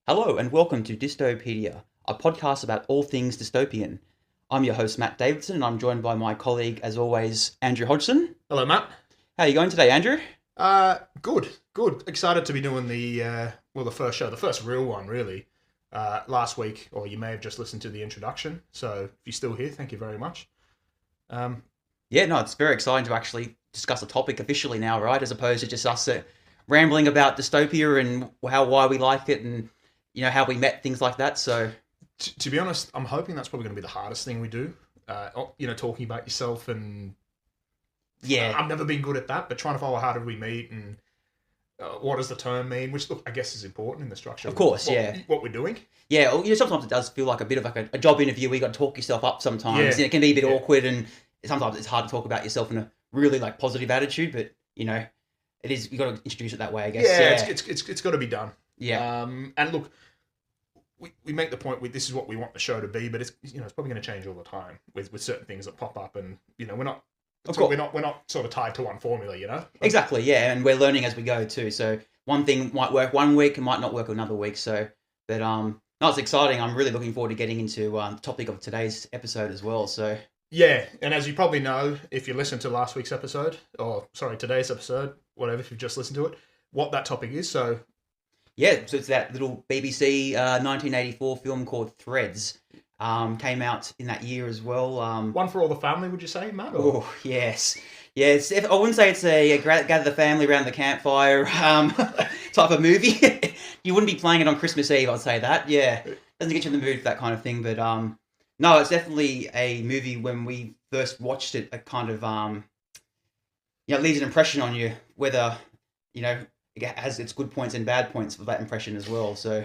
Hello and welcome to Dystopedia, a podcast about all things dystopian. I'm your host Matt Davidson and I'm joined by my colleague, as always, Andrew Hodgson. Hello, Matt. How are you going today, Andrew? Good. Excited to be doing the first show, the first real one, really. Last week, or you may have just listened to the introduction. So if you're still here, thank you very much. Yeah, no, it's very exciting to actually discuss a topic officially now, right? As opposed to just us rambling about dystopia and why we like it and how we met, things like that. So, To be honest, I'm hoping that's probably going to be the hardest thing we do. Talking about yourself and yeah, I've never been good at that, but trying to follow how did we meet and what does the term mean, which look, I guess is important in the structure. Of course, what we're doing. Yeah, sometimes it does feel like a bit of like a job interview where you got to talk yourself up sometimes. Yeah. It can be a bit awkward and sometimes it's hard to talk about yourself in a really like positive attitude, but it is, you got to introduce it that way, I guess. Yeah. It's got to be done. Yeah. And look, we make the point this is what we want the show to be, but it's probably going to change all the time with certain things that pop up, and we're not. Of course, we're not sort of tied to one formula, Exactly, yeah, and we're learning as we go too. So one thing might work one week and might not work another week. So, but no, it's exciting. I'm really looking forward to getting into the topic of today's episode as well. So yeah, and as you probably know, if you listened to last week's episode, or sorry, today's episode, whatever, if you've just listened to it, what that topic is. So yeah, so it's that little BBC 1984 film called Threads. Came out in that year as well. One for all the family, would you say, Matt? Oh, yes. Yes, I wouldn't say it's a gather the family around the campfire type of movie. You wouldn't be playing it on Christmas Eve, I'd say that. Yeah, doesn't get you in the mood for that kind of thing. But no, it's definitely a movie. When we first watched it, it kind of leaves an impression on you, whether it has its good points and bad points for that impression as well. So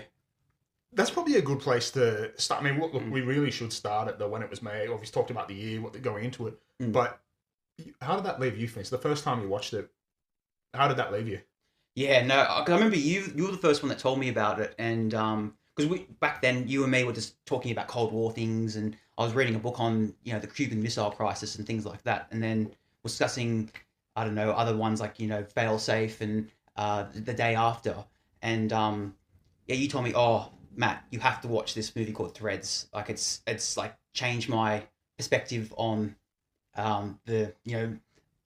that's probably a good place to start. I mean, look, we really should start at when it was made. Obviously, talked about the year, what they're going into it. But how did that leave you, Vince? The first time you watched it, how did that leave you? Yeah, no, I remember you were the first one that told me about it, and because back then you and me were just talking about Cold War things, and I was reading a book on the Cuban Missile Crisis and things like that, and then was discussing other ones like Fail Safe and the Day After, and you told me, oh, Matt, you have to watch this movie called Threads. Like it's like changed my perspective on the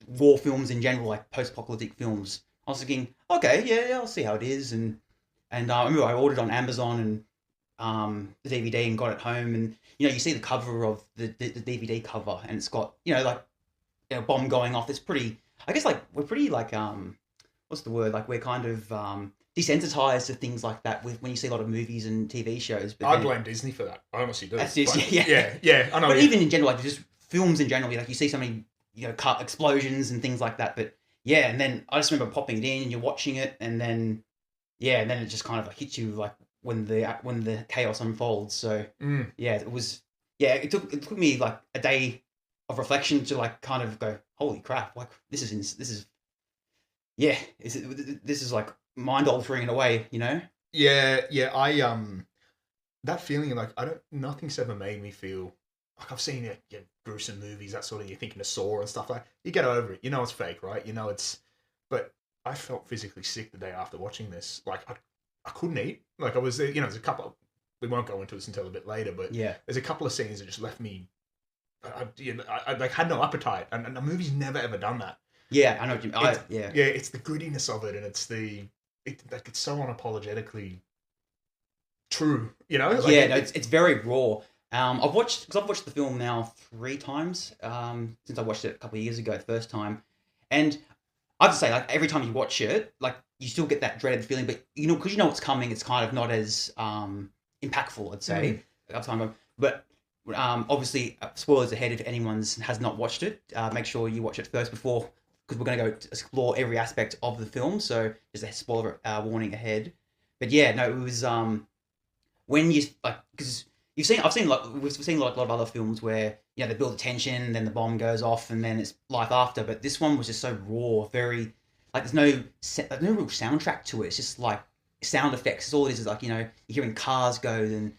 war films in general, like post-apocalyptic films. I was thinking, okay, yeah, I'll see how it is, and I remember I ordered on Amazon and the DVD and got it home, and you see the cover of the DVD cover, and it's got bomb going off. It's pretty. I guess like we're pretty like what's the word? Like we're kind of desensitized to things like that when you see a lot of movies and TV shows. But I blame Disney for that. I honestly do. That's just, yeah. I know. But even in general, like just films in general, like you see so many cut explosions and things like that. But yeah, and then I just remember popping it in and you're watching it, and then it just kind of like hits you like when the chaos unfolds. So yeah, it was it took me like a day of reflection to like kind of go, holy crap, like this is like mind altering in a way, Yeah. I that feeling of like nothing's ever made me feel like I've seen gruesome movies, that sort of, you're thinking of Saw and stuff like that. You get over it, it's fake, right? But I felt physically sick the day after watching this. Like I couldn't eat. Like I was, there's a couple. We won't go into this until a bit later, but there's a couple of scenes that just left me. I like had no appetite, and the movie's never ever done that. Yeah, I know what you mean. It's the grittiness of it, and it's it's so unapologetically true, Like it's very raw. I've watched the film now 3 times since I watched it a couple of years ago the first time, and I have to say, like every time you watch it, like you still get that dreaded feeling, but because what's coming, it's kind of not as impactful, I'd say. But obviously, spoilers ahead if anyone has not watched it. Make sure you watch it first before, because we're going to go explore every aspect of the film. So just a spoiler warning ahead. But yeah, no, it was when you like, because we've seen a lot of other films where they build the tension, then the bomb goes off, and then it's life after. But this one was just so raw, very like there's no real soundtrack to it. It's just like sound effects. All it is like you're hearing cars go and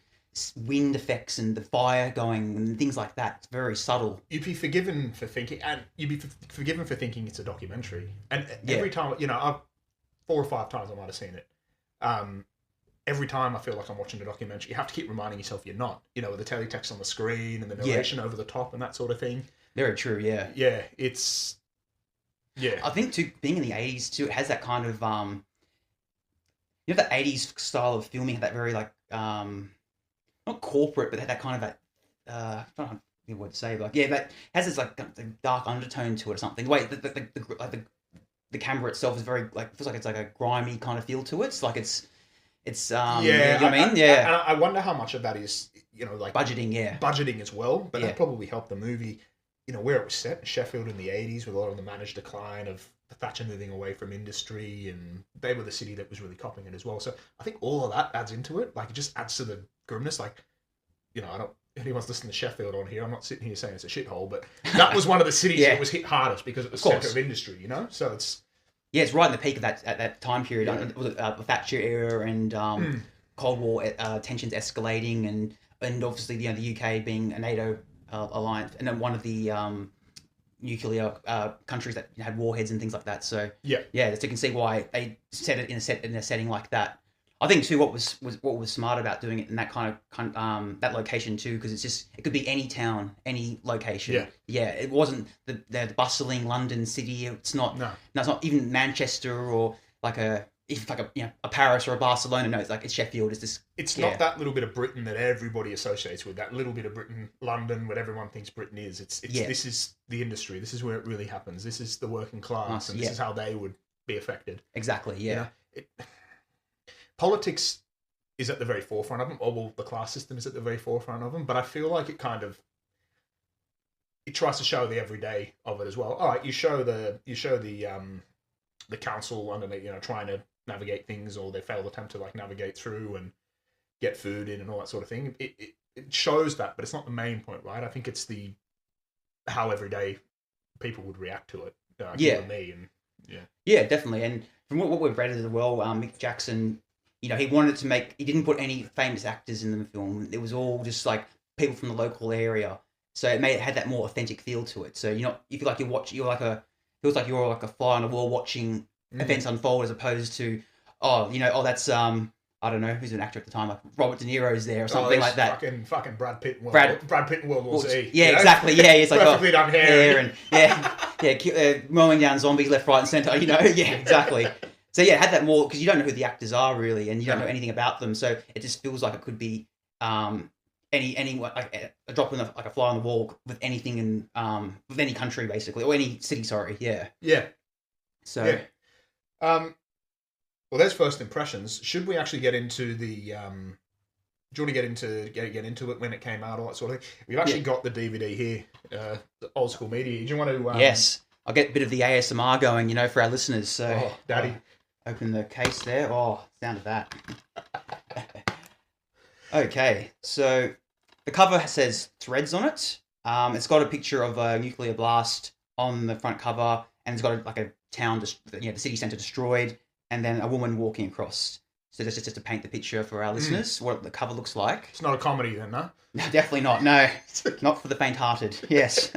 wind effects and the fire going and things like that. It's very subtle. You'd be forgiven for thinking, it's a documentary. And every time, 4 or 5 times I might have seen it. every time I feel like I'm watching a documentary, you have to keep reminding yourself you're not. With the teletext on the screen and the narration over the top and that sort of thing. Very true. Yeah. Yeah, it's I think too, being in the 80s too, it has that kind of the 80s style of filming had that very like not corporate, but had that kind of that I don't know what to say, but that has this like dark undertone to it or something. The way the camera itself is very like feels like it's like a grimy kind of feel to it. It's like it's you know what I mean? Yeah. I wonder how much of that is like budgeting as well, but that probably helped the movie. Where it was set in Sheffield in the 80s with a lot of the managed decline of the Thatcher moving away from industry, and they were the city that was really copying it as well. So I think all of that adds into it. Like, it just adds to the grimness. Like, I don't, anyone's listening to Sheffield on here, I'm not sitting here saying it's a shithole, but that was one of the cities that was hit hardest because it was the centre of industry, So it's... Yeah, it's right in the peak of that time period. The Thatcher era and Cold War tensions escalating, and obviously the UK being a NATO alliance, and then one of the nuclear countries that had warheads and things like that. So so you can see why they set it in a setting like that. I think too what was smart about doing it in that kind of that location too, because it could be any town, any location. It wasn't the bustling London city. It's not. No, it's not even Manchester or like a Paris or a Barcelona. No, it's Sheffield. It's not that little bit of Britain that everybody associates with. That little bit of Britain, London, what everyone thinks Britain is. This is the industry. This is where it really happens. This is the working class, and this is how they would be affected. Exactly. Yeah. Politics is at the very forefront of them, or the class system is at the very forefront of them. But I feel like it tries to show the everyday of it as well. All right, you show the council underneath, trying to navigate things, or they failed attempt to like navigate through and get food in and all that sort of thing. It shows that, but it's not the main point, right? I think it's how everyday people would react to it. You and me, and definitely. And from what we've read as well, Mick Jackson, he wanted to he didn't put any famous actors in the film. It was all just like people from the local area, so it had that more authentic feel to it. So you feel like feels like you're like a fly on the wall watching events unfold, as opposed to that's I don't know who's an actor at the time, like Robert De Niro's there or something like that. Fucking Brad Pitt in World War Z. Yeah, exactly. Yeah, it's like perfectly done hair and mowing down zombies left, right, and centre. Yeah, exactly. So it had that more because you don't know who the actors are really, and you don't know anything about them. So it just feels like it could be any like a drop in like a fly on the wall with anything in with any country basically, or any city. Sorry. Yeah. Yeah. So. Yeah. Well, there's first impressions. Should we actually get into the? Do you want to get into it when it came out, all that sort of thing? We've actually got the DVD here, the Old School Media. Do you want to? Yes, I'll get a bit of the ASMR going, for our listeners. So, Daddy, open the case there. Oh, sound of that. Okay, so the cover says Threads on it. It's got a picture of a nuclear blast on the front cover, and it's got a town, the city centre destroyed, and then a woman walking across. So just to paint the picture for our listeners, what the cover looks like. It's not a comedy then, no? No, definitely not. No, not for the faint-hearted. Yes.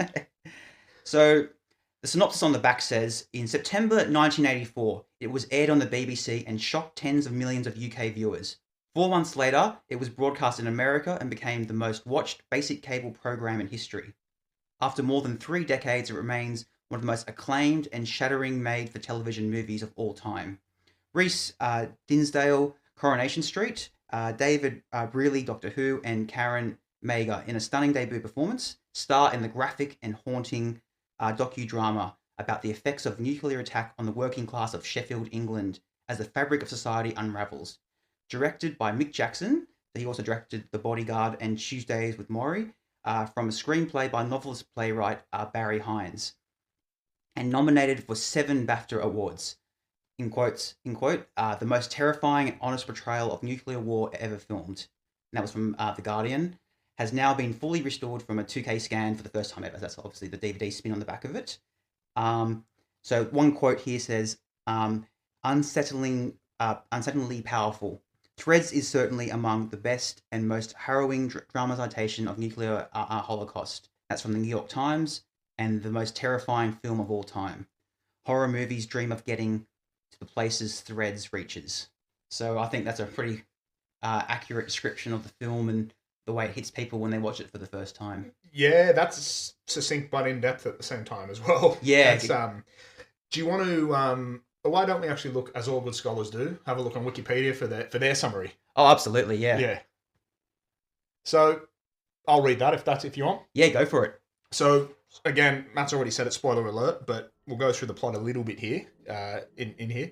So the synopsis on the back says, in September 1984, it was aired on the BBC and shocked tens of millions of UK viewers. 4 months later, it was broadcast in America and became the most watched basic cable program in history. After more than 3 decades, it remains one of the most acclaimed and shattering made-for-television movies of all time. Reese Dinsdale, Coronation Street, David Brearley, Doctor Who, and Karen Mager, in a stunning debut performance, star in the graphic and haunting docudrama about the effects of nuclear attack on the working class of Sheffield, England, as the fabric of society unravels. Directed by Mick Jackson, he also directed The Bodyguard and Tuesdays with Morrie, from a screenplay by novelist playwright Barry Hines, and nominated for 7 BAFTA awards. In quote, the most terrifying and honest portrayal of nuclear war ever filmed. And that was from The Guardian. Has now been fully restored from a 2K scan for the first time ever. That's obviously the DVD spin on the back of it. So one quote here says, unsettlingly powerful. Threads is certainly among the best and most harrowing dramatization of nuclear holocaust. That's from the New York Times, and the most terrifying film of all time. Horror movies dream of getting to the places Threads reaches. So I think that's a pretty accurate description of the film and the way it hits people when they watch it for the first time. Yeah, that's succinct but in depth at the same time as well. Yeah. Do you want to? Why don't we actually look, as all good scholars do, have a look on Wikipedia for their summary? Oh, absolutely. Yeah. Yeah. So I'll read that if you want. Yeah, go for it. So again, Matt's already said it. Spoiler alert, but we'll go through the plot a little bit here. In here.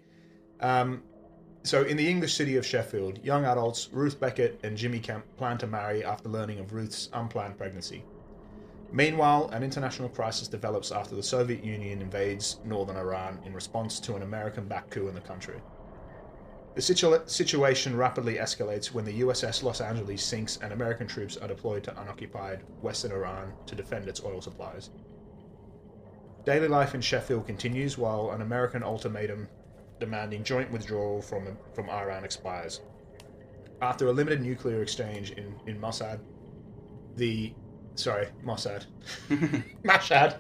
So in the English city of Sheffield, young adults Ruth Beckett and Jimmy Kemp plan to marry after learning of Ruth's unplanned pregnancy. Meanwhile, an international crisis develops after the Soviet Union invades northern Iran in response to an American-backed coup in the country. The situation rapidly escalates when the USS Los Angeles sinks and American troops are deployed to unoccupied western Iran to defend its oil supplies. Daily life in Sheffield continues while an American ultimatum demanding joint withdrawal from Iran expires. After a limited nuclear exchange in Mossad, Mossad. Mashhad.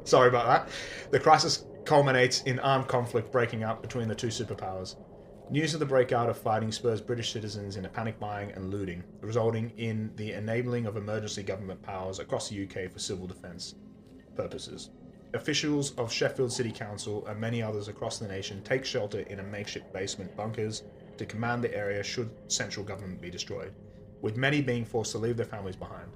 Sorry about that. The crisis culminates in armed conflict breaking out between the two superpowers. News of the breakout of fighting spurs British citizens into panic buying and looting, resulting in the enabling of emergency government powers across the UK for civil defence purposes. Officials of Sheffield City Council and many others across the nation take shelter in a makeshift basement bunkers to command the area should central government be destroyed, with many being forced to leave their families behind.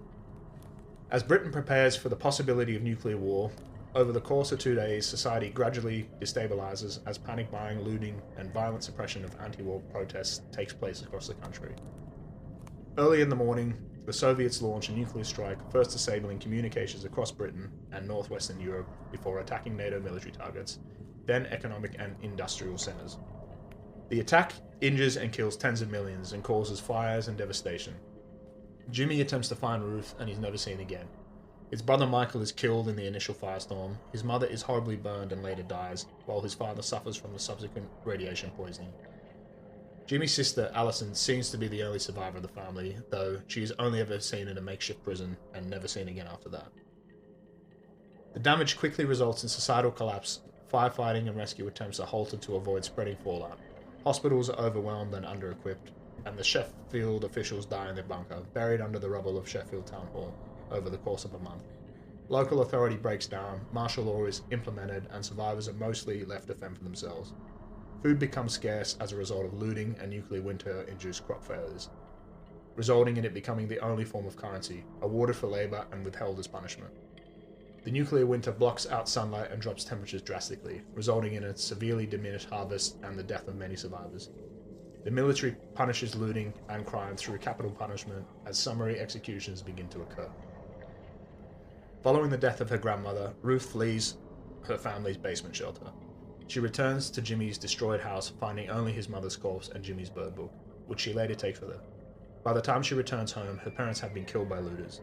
As Britain prepares for the possibility of nuclear war, over the course of 2 days, society gradually destabilises as panic buying, looting, and violent suppression of anti-war protests takes place across the country. Early in the morning, the Soviets launch a nuclear strike, first disabling communications across Britain and northwestern Europe before attacking NATO military targets, then economic and industrial centres. The attack injures and kills tens of millions and causes fires and devastation. Jimmy attempts to find Ruth and he's never seen again. His brother Michael is killed in the initial firestorm, his mother is horribly burned and later dies, while his father suffers from the subsequent radiation poisoning. Jimmy's sister, Alison, seems to be the only survivor of the family, though she is only ever seen in a makeshift prison and never seen again after that. The damage quickly results in societal collapse, firefighting and rescue attempts are halted to avoid spreading fallout. Hospitals are overwhelmed and under-equipped, and the Sheffield officials die in their bunker, buried under the rubble of Sheffield Town Hall, over the course of a month. Local authority breaks down, martial law is implemented, and survivors are mostly left to fend for themselves. Food becomes scarce as a result of looting and nuclear winter-induced crop failures, resulting in it becoming the only form of currency, awarded for labour and withheld as punishment. The nuclear winter blocks out sunlight and drops temperatures drastically, resulting in a severely diminished harvest and the death of many survivors. The military punishes looting and crime through capital punishment as summary executions begin to occur. Following the death of her grandmother, Ruth flees her family's basement shelter. She returns to Jimmy's destroyed house, finding only his mother's corpse and Jimmy's bird book, which she later takes with her. By the time she returns home, her parents have been killed by looters.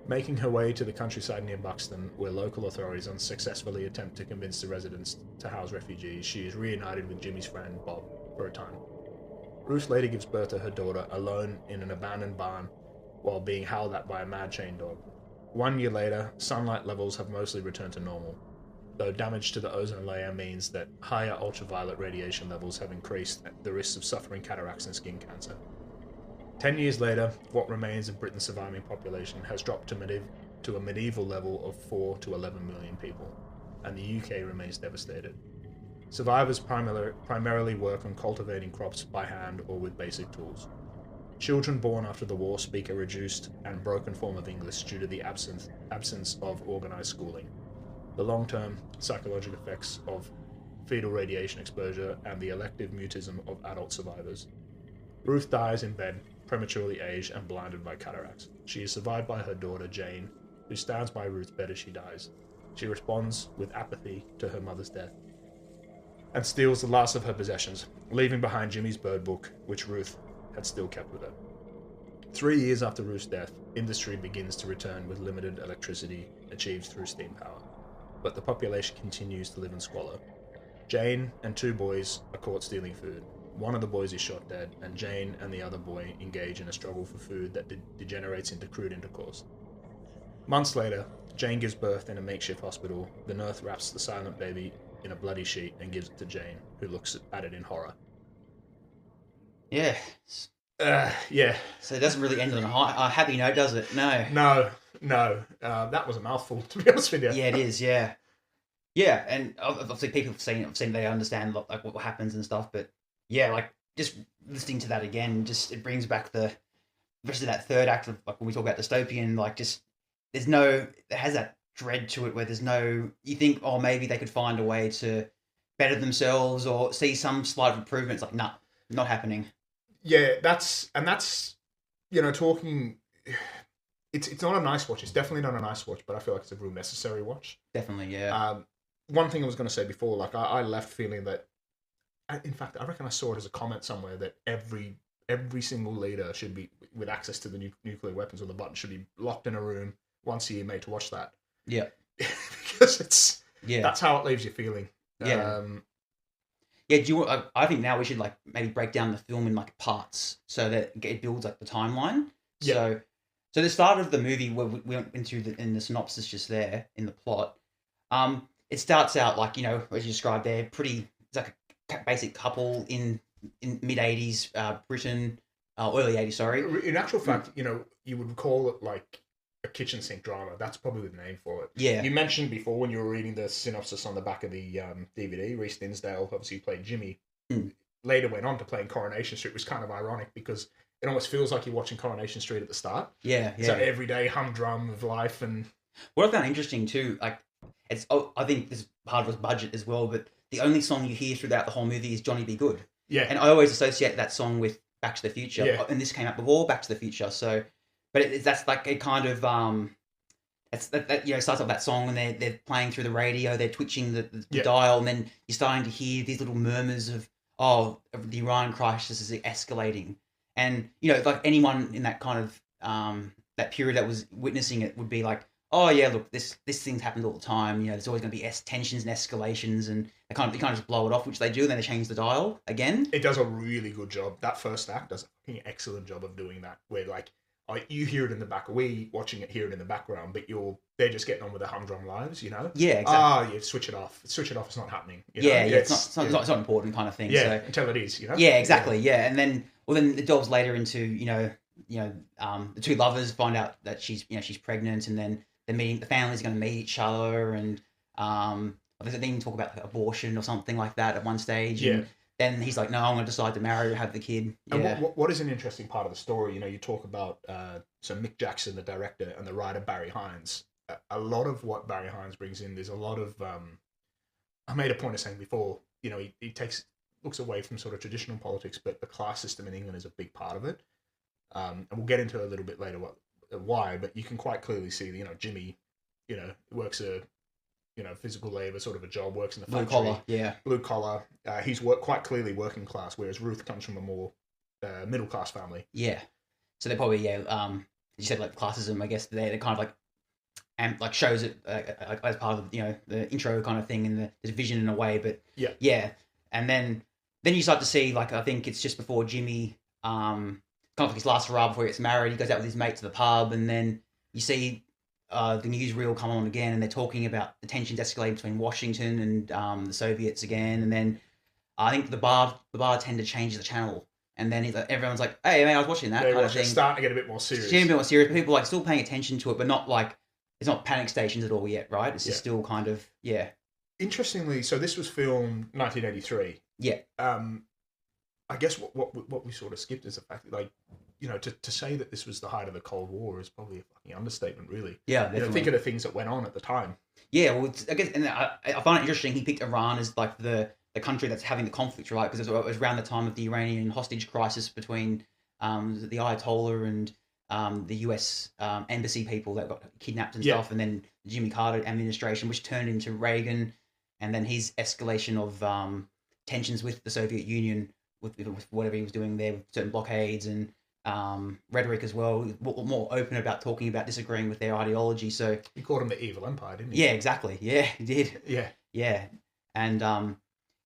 Making her way to the countryside near Buxton, where local authorities unsuccessfully attempt to convince the residents to house refugees, she is reunited with Jimmy's friend, Bob, for a time. Ruth later gives birth to her daughter alone in an abandoned barn while being howled at by a mad chain dog. 1 year later, sunlight levels have mostly returned to normal, though damage to the ozone layer means that higher ultraviolet radiation levels have increased the risks of suffering cataracts and skin cancer. 10 years later, what remains of Britain's surviving population has dropped to a medieval level of 4 to 11 million people, and the UK remains devastated. Survivors primarily work on cultivating crops by hand or with basic tools. Children born after the war speak a reduced and broken form of English due to the absence of organised schooling, the long-term psychological effects of fetal radiation exposure, and the elective mutism of adult survivors. Ruth dies in bed, prematurely aged and blinded by cataracts. She is survived by her daughter, Jane, who stands by Ruth's bed as she dies. She responds with apathy to her mother's death and steals the last of her possessions, leaving behind Jimmy's bird book, which Ruth had still kept with her. 3 years after Ruth's death, industry begins to return with limited electricity achieved through steam power, but the population continues to live in squalor. Jane and 2 boys are caught stealing food. One of the boys is shot dead, and Jane and the other boy engage in a struggle for food that degenerates into crude intercourse. Months later, Jane gives birth in a makeshift hospital. The nurse wraps the silent baby in a bloody sheet and gives it to Jane, who looks at it in horror. Yeah. Yeah. So it doesn't really end on a happy note, does it? No. No. That was a mouthful, to be honest with you. Yeah, it is. Yeah. Yeah, and obviously people have seen they understand like what happens and stuff, but yeah, like just listening to that again, just it brings back the rest of that third act of like when we talk about dystopian, like just it has that dread to it where there's no you think oh maybe they could find a way to better themselves or see some slight improvement. It's like nah, not happening. Yeah, that's talking. It's not a nice watch. It's definitely not a nice watch, but I feel like it's a real necessary watch. Definitely, yeah. One thing I was going to say before, like I left feeling that. In fact, I reckon I saw it as a comment somewhere that every single leader should be with access to the nuclear weapons on the button should be locked in a room once a year made to watch that. Yeah, because that's how it leaves you feeling. Yeah. Yeah, I think now we should like maybe break down the film in like parts so that it builds like the timeline. Yeah. So the start of the movie where we went into in the synopsis just there in the plot, it starts out like as you described there, it's like a basic couple in mid '80s Britain, early '80s. Sorry. In actual fact, you would call it like a kitchen sink drama. That's probably the name for it. Yeah. You mentioned before when you were reading the synopsis on the back of the DVD, Reece Dinsdale obviously played Jimmy. Later went on to play in Coronation Street, which was kind of ironic because it almost feels like you're watching Coronation Street at the start. Yeah. So everyday humdrum of life. And what I found interesting too, like I think this part was budget as well, but the only song you hear throughout the whole movie is Johnny Be Good. Yeah. And I always associate that song with Back to the Future. Yeah. And this came out before Back to the Future. So, but that's like a kind of starts off that song and they're playing through the radio, they're twitching the dial, and then you're starting to hear these little murmurs of the Iran crisis is escalating, and like anyone in that kind of that period that was witnessing it would be like, oh yeah, look, this thing's happened all the time. There's always going to be tensions and escalations, and they kind of just blow it off, which they do. And then they change the dial again. It does a really good job. That first act does a fucking excellent job of doing that. Where like you hear it in the back, we watching it, hear it in the background, but they're just getting on with their humdrum lives. Yeah, exactly. Yeah, switch it off. Switch it off. It's not happening. It's not important kind of thing. Yeah, until it is. Yeah, exactly. Yeah, and then it delves later into the two lovers find out that she's pregnant, and then the families are going to meet each other, and they even talk about like, abortion or something like that at one stage. Yeah. And then he's like, no, I'm going to decide to marry her, have the kid. Yeah. And what is an interesting part of the story, you talk about so Mick Jackson, the director, and the writer Barry Hines. A lot of what Barry Hines brings in, there's a lot of I made a point of saying before, he looks away from sort of traditional politics, but the class system in England is a big part of it. And we'll get into a little bit later why, but you can quite clearly see, Jimmy, works a, physical labor sort of a job, works in the factory. Blue collar, yeah. Blue collar. He's quite clearly working class, whereas Ruth comes from a more middle class family. Yeah. So they're probably, you said like classism, I guess they're kind of like, and like shows it as part of, the intro kind of thing and the vision in a way, but yeah. And then you start to see, like, I think it's just before Jimmy, kind of like his last hurrah before he gets married, he goes out with his mate to the pub, and then you see the newsreel come on again, and they're talking about the tensions escalating between Washington and the Soviets again, and then I think the bartender changes the channel, and then everyone's like, "Hey, man, I was watching that." Kind of thing. Starting to get a bit more serious. Getting a bit more serious, but people are like still paying attention to it, but not like it's not panic stations at all yet, right? It's just still kind of Interestingly, so this was filmed 1983. Yeah. I guess what we sort of skipped is the fact that, like, to say that this was the height of the Cold War is probably a fucking understatement, really. Yeah, definitely. Think of the things that went on at the time. Yeah, well, I guess, and I find it interesting. He picked Iran as like the country that's having the conflict, right? Because it was around the time of the Iranian hostage crisis between the Ayatollah and the U.S. Embassy people that got kidnapped and stuff, and then the Jimmy Carter administration, which turned into Reagan, and then his escalation of tensions with the Soviet Union. With whatever he was doing there, with certain blockades and rhetoric as well, more open about talking about disagreeing with their ideology. So he called him the evil empire, didn't he? Yeah, exactly. Yeah, he did. Yeah, and and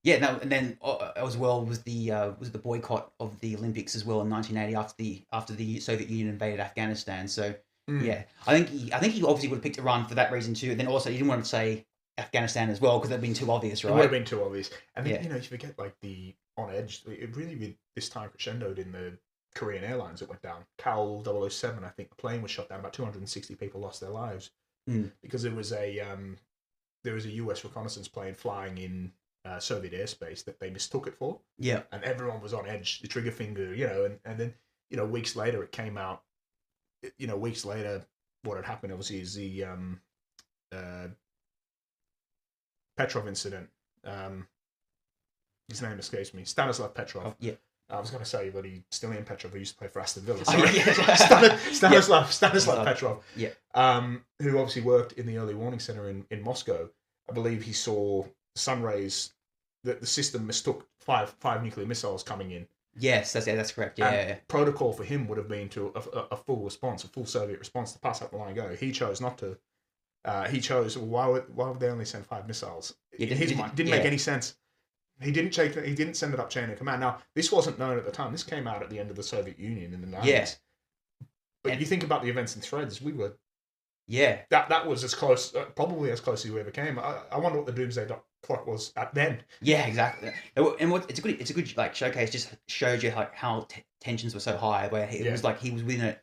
then as well was the boycott of the Olympics as well in 1980 after the Soviet Union invaded Afghanistan. So yeah, I think he obviously would have picked Iran for that reason too. And then also he didn't want to say Afghanistan as well because that'd been too obvious, right? It would have been too obvious. And then you forget like the on edge. It really this time crescendoed in the Korean Airlines that went down. Cal 007, I think the plane was shot down. About 260 people lost their lives because there was a US reconnaissance plane flying in Soviet airspace that they mistook it for. Yeah. And everyone was on edge, the trigger finger, and then, weeks later it came out, weeks later what had happened obviously is the Petrov incident. His name escapes me. Stanislav Petrov. Oh, yeah. I was going to say, but he's still in Petrov. He used to play for Aston Villa. Sorry. Stanislav Petrov. Yeah. Who obviously worked in the early warning center in Moscow. I believe he saw sun rays. The system mistook five nuclear missiles coming in. Yes, that's correct. Yeah. And protocol for him would have been to a full response, a full Soviet response to pass up the line and go. He chose not to. He chose, why would they only send 5 missiles? In his mind, didn't make any sense. He didn't send it up chain of command. Now, this wasn't known at the time. This came out at the end of the Soviet Union in the 90s. Yeah. But you think about the events in Threads, we were... Yeah. That was as close, probably as close as we ever came. I wonder what the Doomsday Clock was at then. Yeah, exactly. And it's a good like showcase. Just showed you like how tensions were so high, where it was like he was within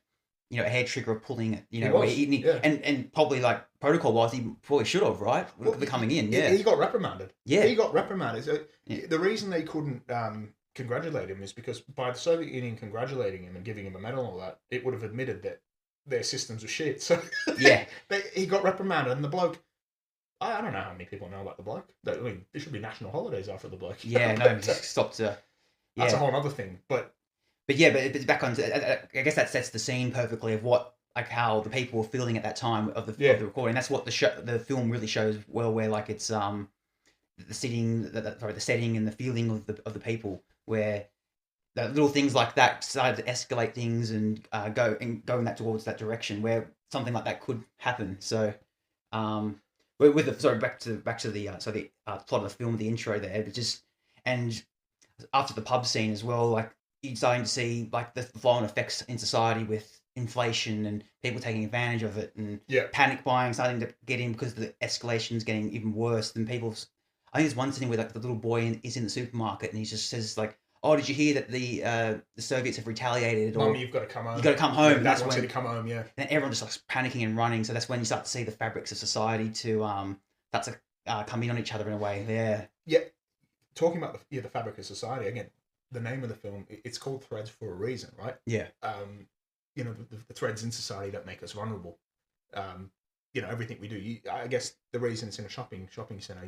a hair trigger of pulling it. And probably like protocol wise, he probably should have, right? Well, coming in, he got reprimanded. Yeah, he got reprimanded. So the reason they couldn't congratulate him is because by the Soviet Union congratulating him and giving him a medal and all that, it would have admitted that their systems were shit. So he got reprimanded, and the bloke. I don't know how many people know about the bloke. I mean, there should be national holidays after the bloke. Yeah, no, just stopped. That's a whole other thing, but back on. I guess that sets the scene perfectly of how the people were feeling at that time of the recording. That's what the film really shows well, where like it's the setting and the feeling of the people, where the little things like that started to escalate things and go towards that direction where something like that could happen. So. Back to the plot of the film, the intro there, but and after the pub scene as well, like you're starting to see like the flow-on effects in society with inflation and people taking advantage of it and panic buying starting to get in because the escalation's getting even worse than people's. I think there's one scene where like the little boy is in the supermarket and he just says like, "Oh, did you hear that the Soviets have retaliated?" Mum, you've got to come home. You've got to come home. That's when you to come home. Yeah. And everyone just starts panicking and running. So that's when you start to see the fabrics of society to come in on each other in a way. Yeah. Yeah. Talking about the fabric of society again. The name of the film, it's called Threads for a reason, right? Yeah. The threads in society that make us vulnerable. Everything we do. I guess the reason it's in a shopping center.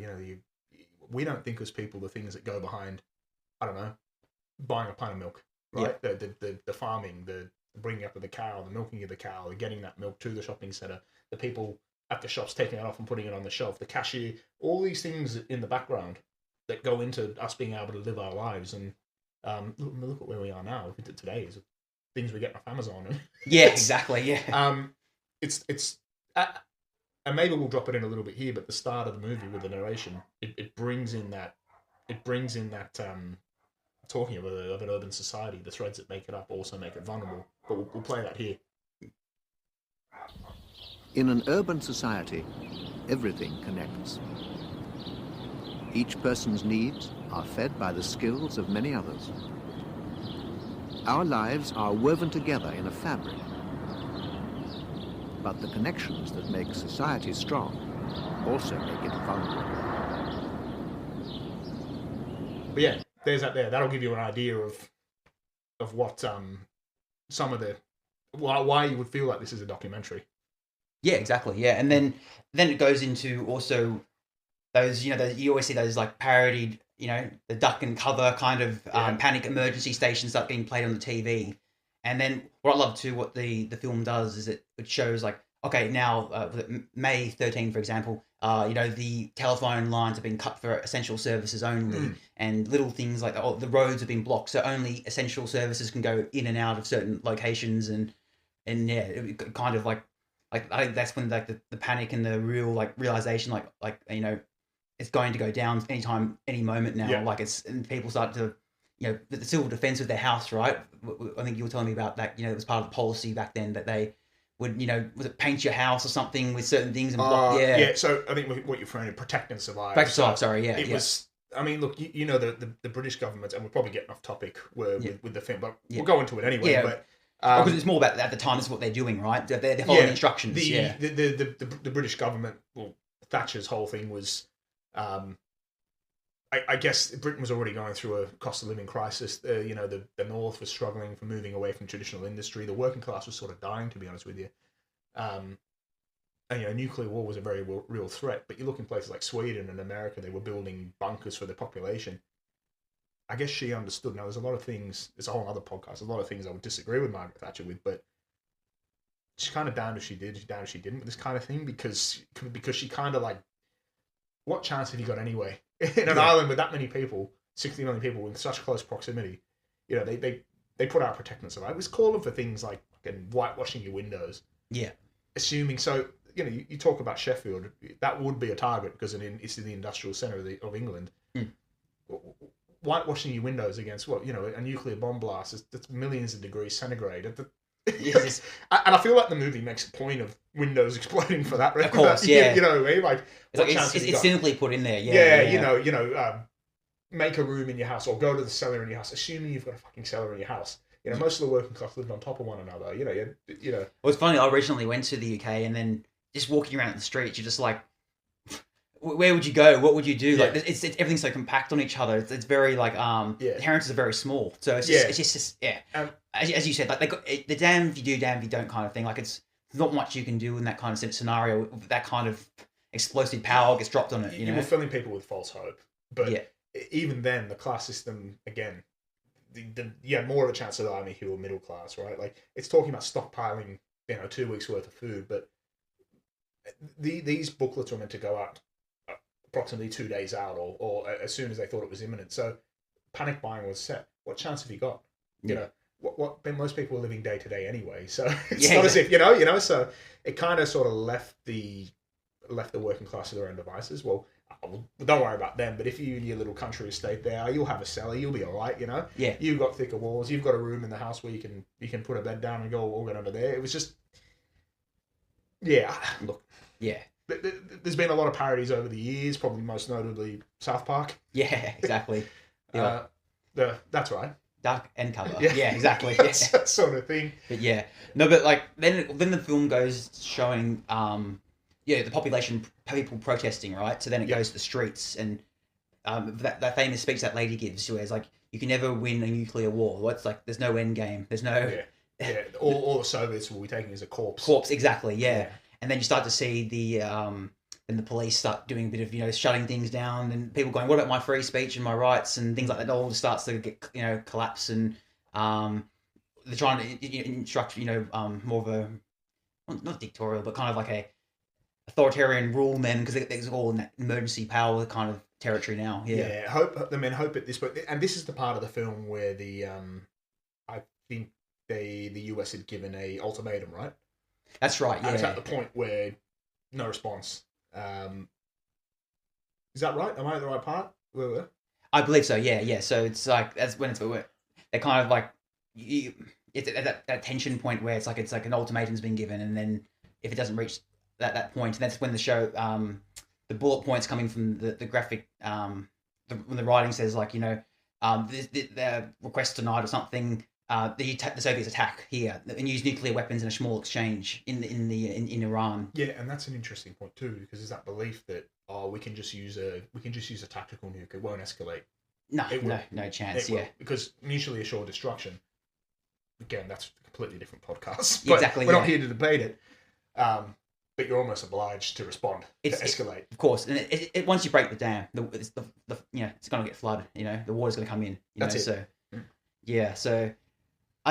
We don't think as people the things that go behind. I don't know. Buying a pint of milk, right? Yeah. The farming, the bringing up of the cow, the milking of the cow, the getting that milk to the shopping centre, the people at the shops taking it off and putting it on the shelf, the cashier, all these things in the background that go into us being able to live our lives. And look at where we are now. Today is things we get off Amazon. Yeah, exactly. Yeah. And maybe we'll drop it in a little bit here, but the start of the movie with the narration, it brings in that. Talking of an urban society, the threads that make it up also make it vulnerable. But we'll play that here. In an urban society, everything connects. Each person's needs are fed by the skills of many others. Our lives are woven together in a fabric. But the connections that make society strong also make it vulnerable. But yeah. There's that there. That'll give you an idea of what some of the why you would feel like this is a documentary. Yeah, exactly. Yeah, and then it goes into also those you always see those like parodied the duck and cover kind of panic emergency stations that are being played on the TV, and then what I love too what the film does is it shows like okay now May 13 for example. The telephone lines have been cut for essential services only, and little things like the roads have been blocked, so only essential services can go in and out of certain locations, and it kind of like I think that's when like the panic and the real like realization it's going to go down anytime, any moment now. Yeah. And people start to the civil defense of their house, right? I think you were telling me about that. It was part of the policy back then that they would, was it paint your house or something with certain things and block? Yeah. So I think what you're referring to, protect and survive. Protect and survive. Sorry, yeah. It was I mean, look, you know the British government, and we're probably getting off topic with the film, but we'll go into it anyway. Yeah. But because it's more about at the time, this is what they're doing, right? They're following instructions. The British government, well, Thatcher's whole thing was, I guess Britain was already going through a cost of living crisis. You know, the North was struggling for moving away from traditional industry. The working class was sort of dying, to be honest with you. And you know, nuclear war was a very real threat. But you look in places like Sweden and America, they were building bunkers for their population. I guess she understood. Now, there's a lot of things. It's a whole other podcast. A lot of things I would disagree with Margaret Thatcher with, but she's kind of damned if she did, she's damned if she didn't with this kind of thing because she kind of like, what chance have you got anyway in an island with that many people, 60 million people in such close proximity? You know, they put out protectants. Right? It was calling for things like whitewashing your windows. Yeah. Assuming so. You know, you talk about Sheffield. That would be a target because it's in the industrial centre of England. Mm. Whitewashing your windows against what, you know, a nuclear bomb blast, that's millions of degrees centigrade. Yes. And I feel like the movie makes a point of windows exploding for that. Of course, yeah. You know what I mean? Like, it's cynically put in there. Yeah. You know, make a room in your house or go to the cellar in your house, assuming you've got a fucking cellar in your house. You know, most of the working class lived on top of one another. You know. Well, it's funny. I recently went to the UK and then just walking around the streets, you're just like, where would you go? What would you do? Yeah. Like, it's everything's so compact on each other. It's very like the inheritance are very small. So it's just as you said, like they got the damn if you do, damn if you don't kind of thing. Like it's not much you can do in that kind of scenario. That kind of explosive power gets dropped on it. You know, were filling people with false hope, but even then, the class system again, you had more of a chance of dying if you were middle class, right? Like it's talking about stockpiling, 2 weeks worth of food, but these booklets were meant to go out approximately 2 days out or as soon as they thought it was imminent. So panic buying was set. What chance have you got? You know, what most people are living day to day anyway. So it's not as if, you know, so it kind of sort of left the working class to their own devices. Well, don't worry about them, but if you in your little country estate there, you'll have a cellar, you'll be all right, you know? Yeah. You've got thicker walls, you've got a room in the house where you can put a bed down and go all get under there. It was just, look. Yeah. There's been a lot of parodies over the years, probably most notably South Park. Yeah, exactly. That's right. Dark and colour. Yeah, exactly. Yeah. That sort of thing. But yeah. No, but like then the film goes showing the population, people protesting, right? So then it goes to the streets and that famous speech that lady gives where it's like, you can never win a nuclear war. Well, it's like there's no end game. There's no all the Soviets will be taken as a corpse. Corpse, exactly, yeah. And then you start to see the police start doing a bit of, shutting things down and people going, what about my free speech and my rights and things like that. It all just starts to get, collapse and they're trying to instruct, more of a, not dictatorial, but kind of like a authoritarian rule then because it's all in that emergency power kind of territory now. Yeah. Hope at this point, and this is the part of the film where I think the US had given a ultimatum, right? That's right, yeah. And it's at the point where no response. Is that right? Am I at the right part? Where? I believe so, yeah. So it's like, that's when they're kind of like, it's at that tension point where it's like an ultimatum's been given and then if it doesn't reach that point, and that's when the show, the bullet points coming from the graphic, when the writing says like, the request denied or something, the Soviets attack here and use nuclear weapons in a small exchange in Iran. Yeah, and that's an interesting point too, because there's that belief that we can just use a tactical nuke. It won't escalate. No chance. Yeah, because mutually assured destruction. Again, that's a completely different podcast. But exactly. We're not here to debate it. But you're almost obliged to respond to escalate. Of course, and it once you break the dam, it's going to get flooded. The water's going to come in. That's it. So yeah, so.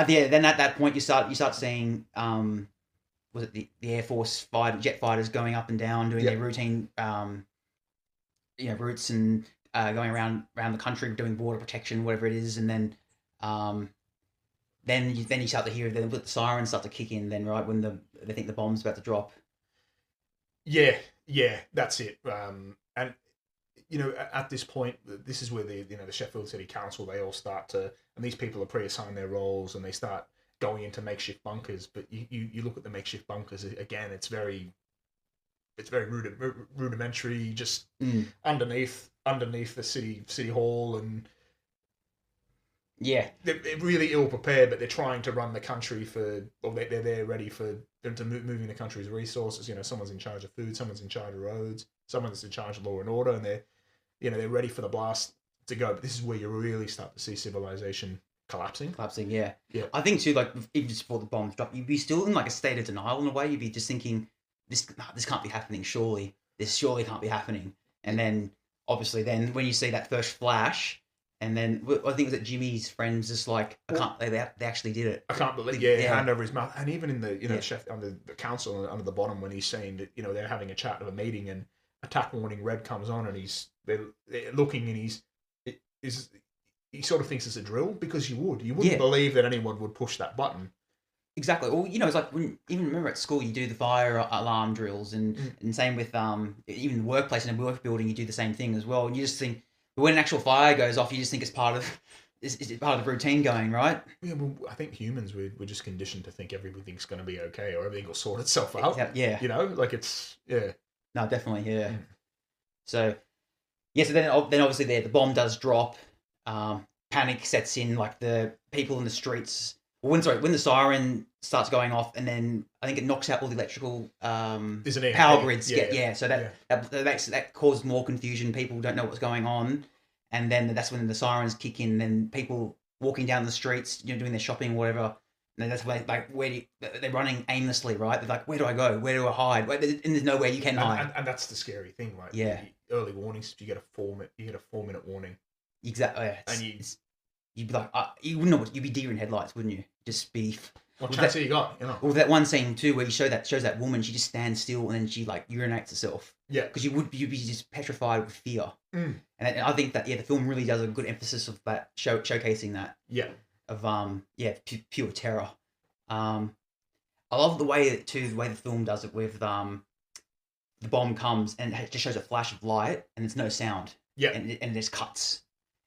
Then at that point you start seeing was it the Air Force jet fighters going up and down doing their routine routes and going around the country doing border protection, whatever it is, and then you start to hear the sirens start to kick in then, right, when they think the bomb's about to drop. Yeah, that's it. And at this point, this is where the Sheffield City Council, they all start to, and these people are pre-assigned their roles and they start going into makeshift bunkers. But you look at the makeshift bunkers again, it's very, it's very rudimentary, just Mm. underneath the city hall, and Yeah. they're really ill prepared, but they're trying to run the country they're there ready for them to moving the country's resources. Someone's in charge of food, someone's in charge of roads, someone's in charge of law and order, and they're ready for the blast to go. But this is where you really start to see civilization collapsing. Yeah. Yeah. I think too, like even just before the bombs drop, you'd be still in like a state of denial in a way. You'd be just thinking, this can't be happening. Surely, this surely can't be happening. And then obviously, then when you see that first flash, and then I think it was that Jimmy's friends just like, I can't. They actually did it. I can't believe. Yeah, hand over his mouth, and even in the chef under the council under the bottom when he's saying that they're having a chat of a meeting and attack warning red comes on and they're looking and he sort of thinks it's a drill because you wouldn't believe that anyone would push that button. Exactly. Well, it's like even remember at school you do the fire alarm drills and same with even the workplace in a work building you do the same thing as well. And you just think when an actual fire goes off, you just think it's part of the routine going, right? Yeah, well, I think humans we're just conditioned to think everything's going to be okay or everything will sort itself out. Yeah. Like it's No, definitely, yeah. So so then obviously the bomb does drop. Panic sets in, like the people in the streets. When the siren starts going off, and then I think it knocks out all the electrical power grids. So that causes more confusion. People don't know what's going on, and then that's when the sirens kick in. And people walking down the streets, doing their shopping, or whatever. And then that's when they're running aimlessly, right? They're like, where do I go? Where do I hide? And there's nowhere you can hide. And that's the scary thing, right? Yeah. Early warnings. You get a 4-minute warning. Exactly. Yeah. And you'd be like, you wouldn't know what, you'd be deer in headlights, wouldn't you? Just be. What chance have you got? Well, that one scene too, where shows that woman, she just stands still and then she like urinates herself. Yeah. Because you'd be just petrified with fear. Mm. And I think that the film really does a good emphasis of that showcasing that. Yeah. Of pure terror. I love the way the film does it with the bomb comes and it just shows a flash of light and there's no sound. Yeah. And it just cuts.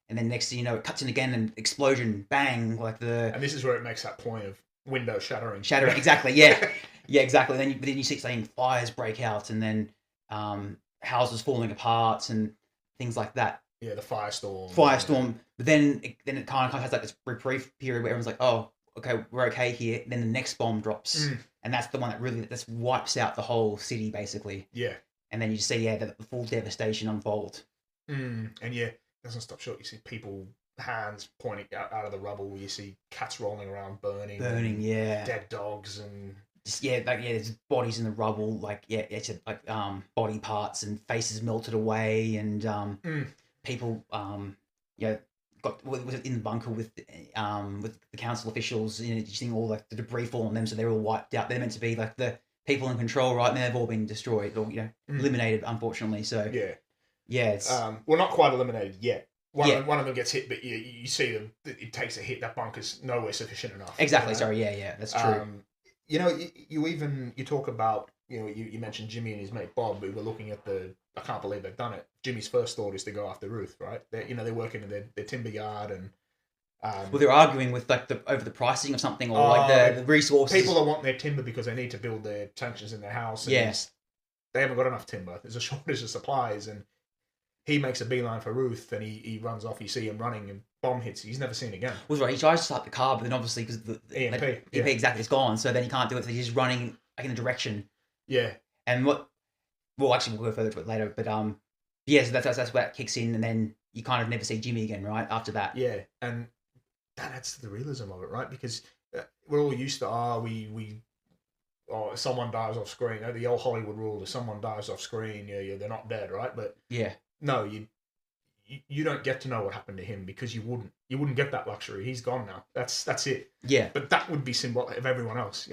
And then next thing you know, it cuts in again and explosion, bang, And this is where it makes that point of window shattering. Exactly, yeah. Yeah, exactly. Then you see saying fires break out and then houses falling apart and things like that. Yeah, the firestorm. But then it kind of has like this reprieve period where everyone's like, oh, okay, we're okay here. Then the next bomb drops. Mm. And that's the one that really wipes out the whole city, basically. Yeah. And then you just see, the full devastation unfold. Mm. And it doesn't stop short. You see people, hands pointing out of the rubble. You see cats rolling around, burning, dead dogs, and just there's bodies in the rubble. It's like body parts and faces melted away, and people got was in the bunker with the council officials. You seeing all like the debris fall on them, so they're all wiped out. They're meant to be like the people in control, right? And they've all been destroyed or eliminated, unfortunately. So it's well, not quite eliminated yet. One of them gets hit, but you see them. It takes a hit. That bunker's nowhere sufficient enough. Exactly. Sorry. Yeah. That's true. You talk about you mentioned Jimmy and his mate Bob. We were looking at I can't believe they've done it. Jimmy's first thought is to go after Ruth, right? They're working in their timber yard and. They're arguing with over the pricing of something or the resources. People that want their timber because they need to build their sanctions in their house. And they haven't got enough timber. There's a shortage of supplies, and he makes a beeline for Ruth, and he runs off. You see him running, and bomb hits. He's never seen again. Well, right. He tries to start the car, but then obviously because the EMP, exactly, it's gone. So then he can't do it. So he's just running in a direction. Yeah. And we'll go further to it later. But so that's where it kicks in, and then you kind of never see Jimmy again, right? After that. Yeah, and that adds to the realism of it, right? Because we're all used to someone dies off screen. The old Hollywood rule: if someone dies off screen, they're not dead, right? But no, you don't get to know what happened to him because you wouldn't get that luxury. He's gone now. That's it. Yeah. But that would be symbolic of everyone else,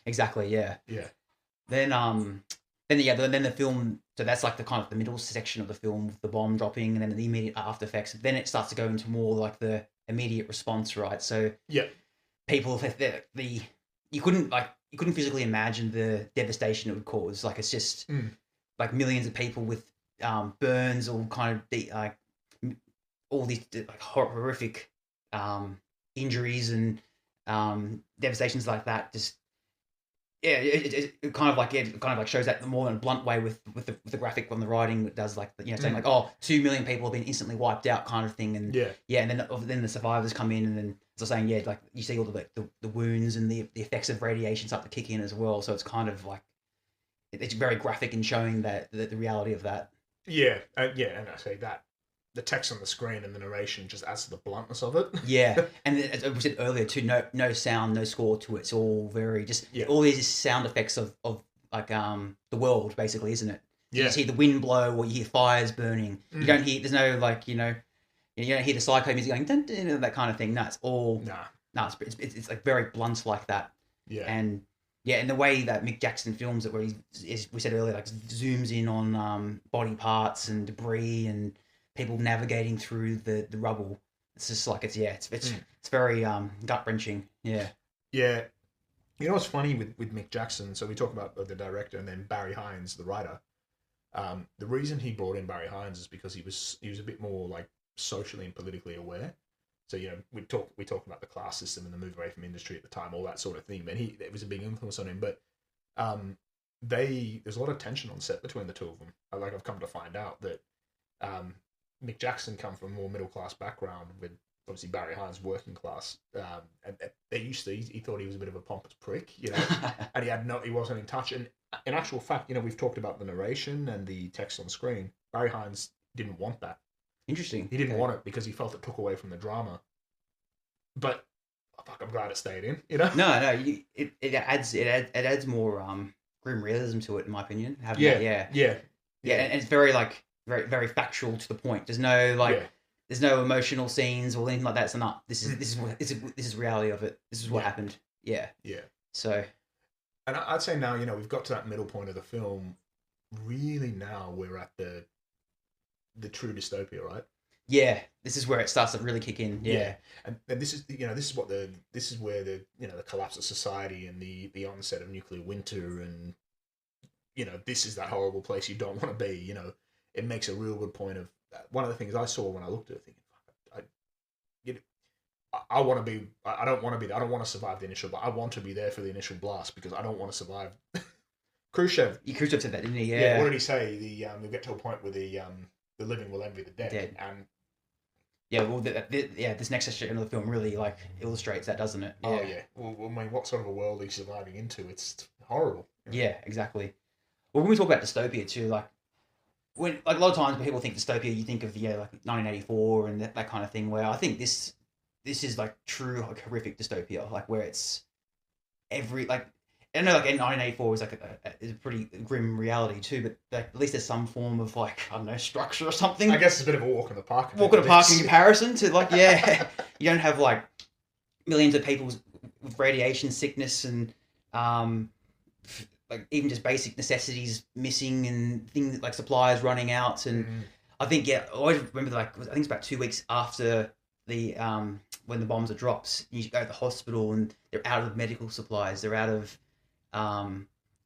Exactly. Yeah. Yeah. Then the film. So that's like the kind of the middle section of the film with the bomb dropping, and then the immediate after effects. Then it starts to go into more like the immediate response, right? So people you couldn't physically imagine the devastation it would cause. Like it's just like millions of people with burns, all kind of all these like horrific injuries and devastations like that. Just yeah, it kind of like shows that more in a blunt way with the graphic on the writing that does like saying like, oh, 2 million people have been instantly wiped out kind of thing, and and then the survivors come in, and then as I was saying, like you see all the wounds and the effects of radiation start to kick in as well, so it's kind of like it's very graphic in showing that the reality of that. Yeah, and I say that the text on the screen and the narration just adds to the bluntness of it. Yeah, and as we said earlier too, no sound, no score to it. It's all very just all these sound effects of like the world basically, isn't it? So you see the wind blow, or you hear fires burning. You don't hear. There's no like you don't hear the psycho music going dun, dun, dun, that kind of thing. No, it's all it's like very blunt like that. Yeah, and the way that Mick Jackson films it, where we said earlier, like zooms in on body parts and debris and people navigating through the rubble. It's just like it's very gut wrenching. Yeah. You know what's funny with Mick Jackson? So we talk about the director and then Barry Hines, the writer. The reason he brought in Barry Hines is because he was a bit more like socially and politically aware. So we talk about the class system and the move away from industry at the time, all that sort of thing. And it was a big influence on him. But there's a lot of tension on set between the two of them. Like I've come to find out that Mick Jackson come from a more middle class background, with obviously Barry Hines working class, and he thought he was a bit of a pompous prick, and he wasn't in touch. And in actual fact, we've talked about the narration and the text on screen. Barry Hines didn't want that. Interesting. He didn't want it because he felt it took away from the drama. But I'm glad it stayed in. No, it adds more grim realism to it, in my opinion. And it's very like very very factual to the point. There's no there's no emotional scenes or anything like that. It's not. This is reality of it. This is what happened. Yeah. So, and I'd say now we've got to that middle point of the film. Really, now we're at the true dystopia, right? Yeah, this is where it starts to really kick in. Yeah. And this is this is where the the collapse of society and the onset of nuclear winter, and this is that horrible place you don't want to be. It makes a real good point of one of the things I saw when I looked at it, thinking, I want to be. I don't want to be. I don't want to survive the initial, but I want to be there for the initial blast because I don't want to survive. Khrushchev said that, didn't he? Yeah. What did he say? You'll get to a point where the living will envy the dead. And this next section of the film really like illustrates that, doesn't it? Yeah. Oh yeah. Well, I mean, what sort of a world are you surviving into? It's horrible. Yeah, exactly. Well, when we talk about dystopia too, like when like a lot of times when people think dystopia, you think of like 1984 and that kind of thing. Where I think this is like true like horrific dystopia, like where it's every like. I know, like, 1984 is like is a pretty grim reality too, but like, at least there's some form of like I don't know structure or something. I guess it's a bit of a walk in the park. Walk in the park in comparison to like you don't have like millions of people with radiation sickness and like even just basic necessities missing and things like supplies running out. And I think I always remember like I think it's about 2 weeks after the when the bombs are dropped, you go to the hospital and they're out of medical supplies, they're out of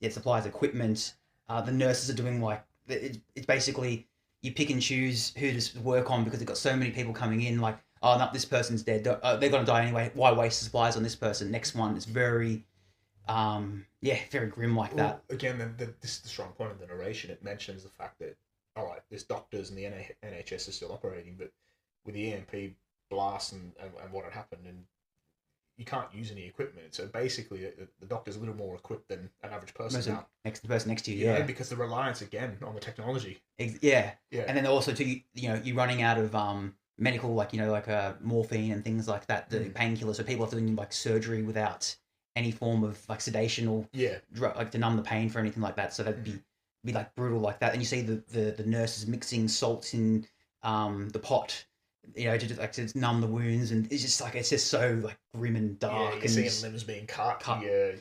supplies, equipment. The nurses are doing like it's basically you pick and choose who to work on because they've got so many people coming in. Like, oh no, this person's dead. They're gonna die anyway. Why waste supplies on this person? Next one. It's very, very grim like that. Again, this is the strong point of the narration. It mentions the fact that all right, there's doctors and the NHS is still operating, but with the EMP blast and what had happened, and you can't use any equipment. So basically, the doctor's a little more equipped than an average person now. The person next to you, because the reliance again on the technology. Yeah. And then also too, you're running out of medical, like morphine and things like that, the painkillers. So people are doing like surgery without any form of like sedation or drug, like to numb the pain for anything like that. So that'd be like brutal like that. And you see the nurses mixing salt in the pot. To numb the wounds, and it's just so like grim and dark. You're seeing limbs being cut.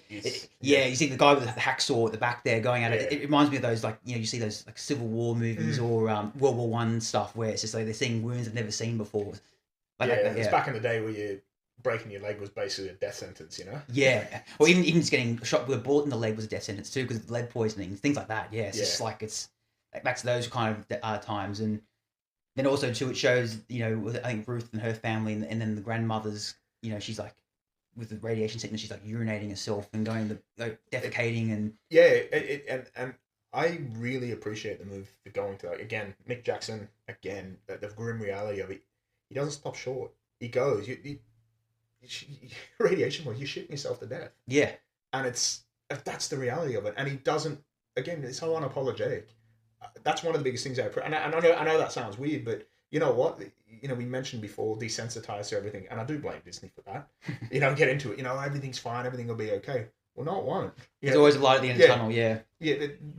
You see the guy with the hacksaw at the back there going at it. It reminds me of those you see those like Civil War movies or World War One stuff where it's just like they're seeing wounds they've never seen before. It's back in the day where you breaking your leg was basically a death sentence, Yeah, or even just getting shot with a bullet in the leg was a death sentence too because of lead poisoning, things like that. Yeah, it's just like it's back to those kind of times. And then also too, it shows I think Ruth and her family, and then the grandmother's. She's like with the radiation sickness, she's like urinating herself and going defecating and and I really appreciate the move for going to again Mick Jackson again the grim reality of it. He doesn't stop short. He goes radiation wise, you're shitting yourself to death. Yeah, and that's the reality of it. And he doesn't. Again, it's so unapologetic. That's one of the biggest things I know that sounds weird, but you know what? We mentioned before desensitized to everything, and I do blame Disney for that. Get into it. Everything's fine, everything will be okay. Well, no, it won't. There's always a light at the end of the tunnel. Yeah.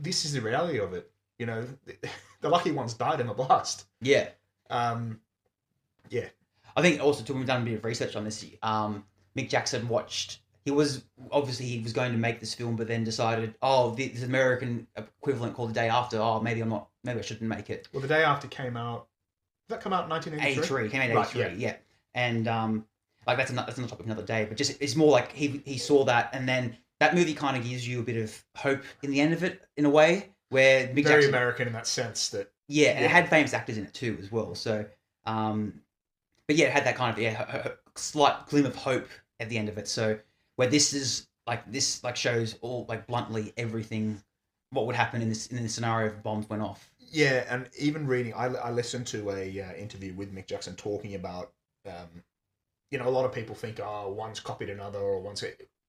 This is the reality of it. The lucky ones died in the blast. Yeah. Yeah. I think also too, we've done a bit of research on this. Mick Jackson he was going to make this film, but then decided, this American equivalent called The Day After. Maybe I shouldn't make it. Well, The Day After came out. Did that come out in 1983? 83. Came out in 83. Right, yeah. And that's another topic another day. But just it's more like he saw that, and then that movie kind of gives you a bit of hope in the end of it, in a way, where Mick very Jackson, American in that sense that. Yeah, and it had famous actors in it too as well. So, but yeah, it had that kind of slight glimmer of hope at the end of it. So. Where this shows all bluntly everything what would happen in this scenario if bombs went off. Yeah, and even reading, I listened to a interview with Mick Jackson talking about, a lot of people think one's copied another or one's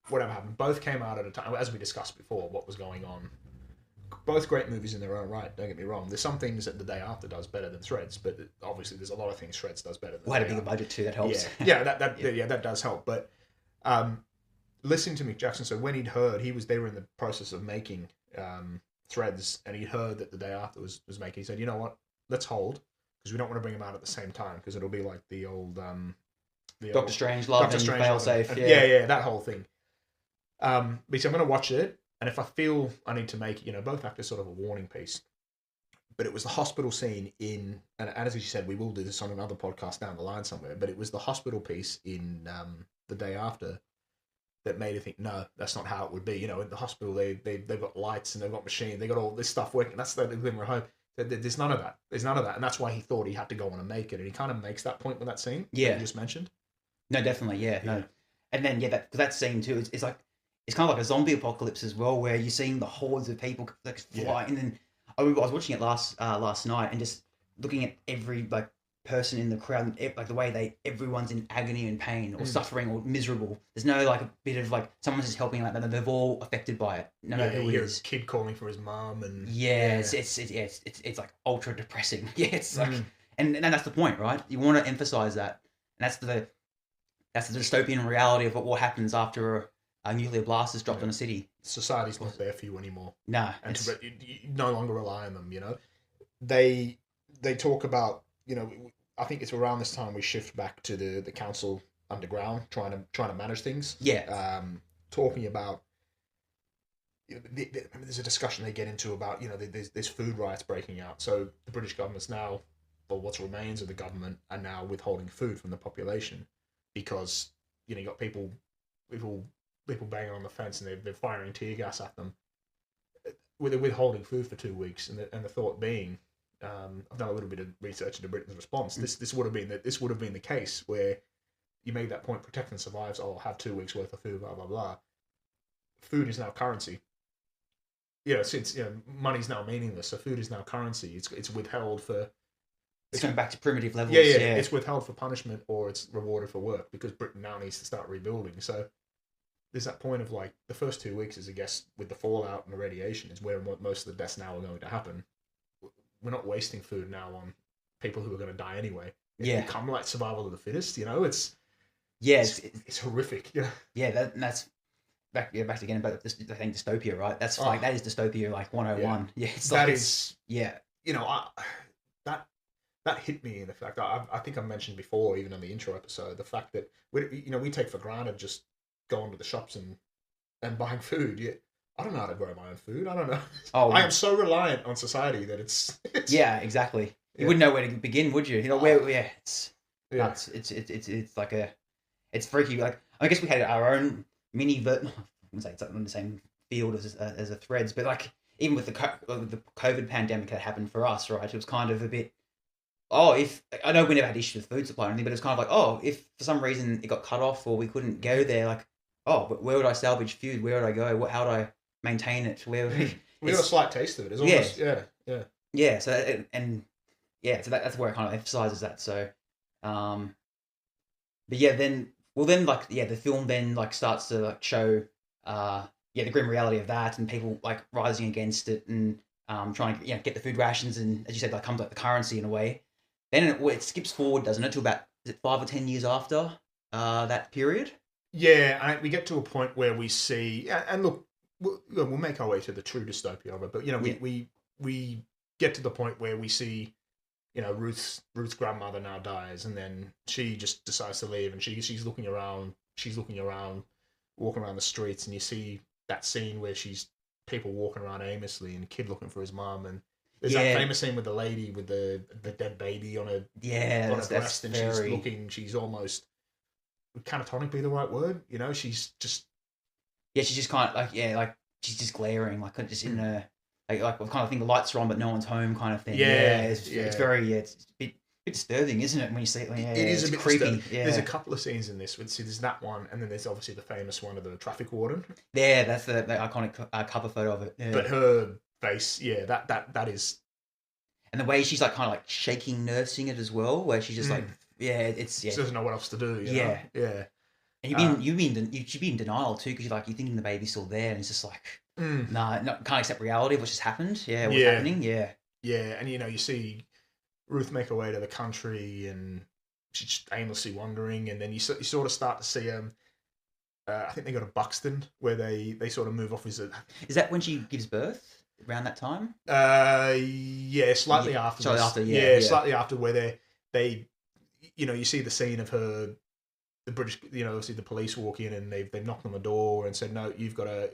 whatever happened. Both came out at a time, as we discussed before, what was going on. Both great movies in their own right. Don't get me wrong. There's some things that The Day After does better than Threads, but obviously there's a lot of things Threads does better than. Well, had a bigger budget too. That helps. Yeah, that does help, but. Listening to Mick Jackson, so when they were in the process of making Threads, and he'd heard that The Day After was making, he said, you know what, let's hold, because we don't want to bring them out at the same time, because it'll be like the old... Doctor Strangelove and Failsafe. Yeah, that whole thing. But he said, I'm going to watch it, and if I feel I need to make, both actors sort of a warning piece. But it was the hospital scene and as you said, we will do this on another podcast down the line somewhere, but it was the hospital piece in The Day After that made you think, no, that's not how it would be. In the hospital, they've got lights and they've got machines, they've got all this stuff working. That's the glimmer of hope. There's none of that. And that's why he thought he had to go on and make it. And he kind of makes that point with that scene that you just mentioned. No, definitely, yeah. No. And then, that scene too, it's kind of like a zombie apocalypse as well, where you're seeing the hordes of people fly. And then I remember I was watching it last night and just looking at every person in the crowd, the way everyone's in agony and pain or suffering or miserable. There's no a bit of someone's just helping them. They're all affected by it. No matter who it is. A kid calling for his mom and it's ultra depressing. Yeah, it's and that's the point, right? You want to emphasize that, and that's the dystopian reality of what happens after a nuclear blast is dropped on a city. Society's not there for you anymore. No, and you no longer rely on them. They talk about. I think it's around this time we shift back to the council underground, trying to manage things. Yeah. Talking about there's a discussion they get into about there's food riots breaking out. So the British government's now, or what remains of the government, are now withholding food from the population because you got people banging on the fence and they're firing tear gas at them. They're withholding food for 2 weeks, and the thought being. I've done a little bit of research into Britain's response. This would have been the case where you made that point: protect and survive. I'll have 2 weeks worth of food. Blah blah blah. Food is now currency. Since money's now meaningless, so food is now currency. It's withheld for. It's going back to primitive levels. Yeah. It's withheld for punishment or it's rewarded for work because Britain now needs to start rebuilding. So there's that point of the first 2 weeks is, I guess, with the fallout and the radiation is where most of the deaths now are going to happen. We're not wasting food now on people who are going to die anyway. It's become like survival of the fittest, it's horrific. That's back again about this, I think Dystopia, right? That's that is Dystopia 101. That hit me in the fact I think I mentioned before, even on the intro episode, the fact that we take for granted just going to the shops and buying food. I don't know how to grow my own food. I don't know. I am so reliant on society that it's yeah, exactly. You wouldn't know where to begin, would you? It's freaky. I guess we had our own mini I wouldn't say it's in the same field as a Threads, but even with the COVID pandemic that happened for us, right? It was kind of a bit if I know we never had issues with food supply or anything, but it's kind of like, if for some reason it got cut off or we couldn't go there, like, but where would I salvage food? Where would I go? How would I maintain it? Where would we got a slight taste of it. It's almost, yeah. So so that's where it kind of emphasizes that. So, but yeah, then the film then like starts to like show the grim reality of that and people like rising against it and trying to get the food rations and, as you said, like comes like the currency in a way. Then it skips forward, doesn't it, to about, is it 5 or 10 years after that period? Yeah, we get to a point where we see, and look, we'll make our way to the true dystopia of it, but we get to the point where we see, Ruth's grandmother now dies, and then she just decides to leave, and she's looking around, walking around the streets, and you see that scene where people walking around aimlessly, and a kid looking for his mum, and there's that famous scene with the lady with the dead baby on her breast, and she's almost, would catatonic be the right word? She's just... Yeah, she's just kind of like she's just glaring, like just in a... Like kind of thing, the lights are on but no one's home kind of thing. It's very, it's a bit disturbing, isn't it, when you see it? Yeah, it is a bit creepy. Yeah. There's a couple of scenes in this. There's that one, and then there's obviously the famous one of the traffic warden. Yeah, that's the iconic cover photo of it. Yeah. But her face, that is... And the way she's like kind of like shaking, nursing it as well, where she's just like... She doesn't know what else to do. Yeah. And you'd be in denial too, because you're thinking the baby's still there, and it's just like, can't accept reality of what's just happened. Yeah, what's happening? Yeah. Yeah, and you see Ruth make her way to the country, and she's just aimlessly wandering, and then you sort of start to see I think they go to Buxton, where they sort of move off. Is that when she gives birth? Around that time? Slightly after. Slightly after, where they you see the scene of her, the British, obviously the police walk in and they've knocked on the door and said, no, you've got to,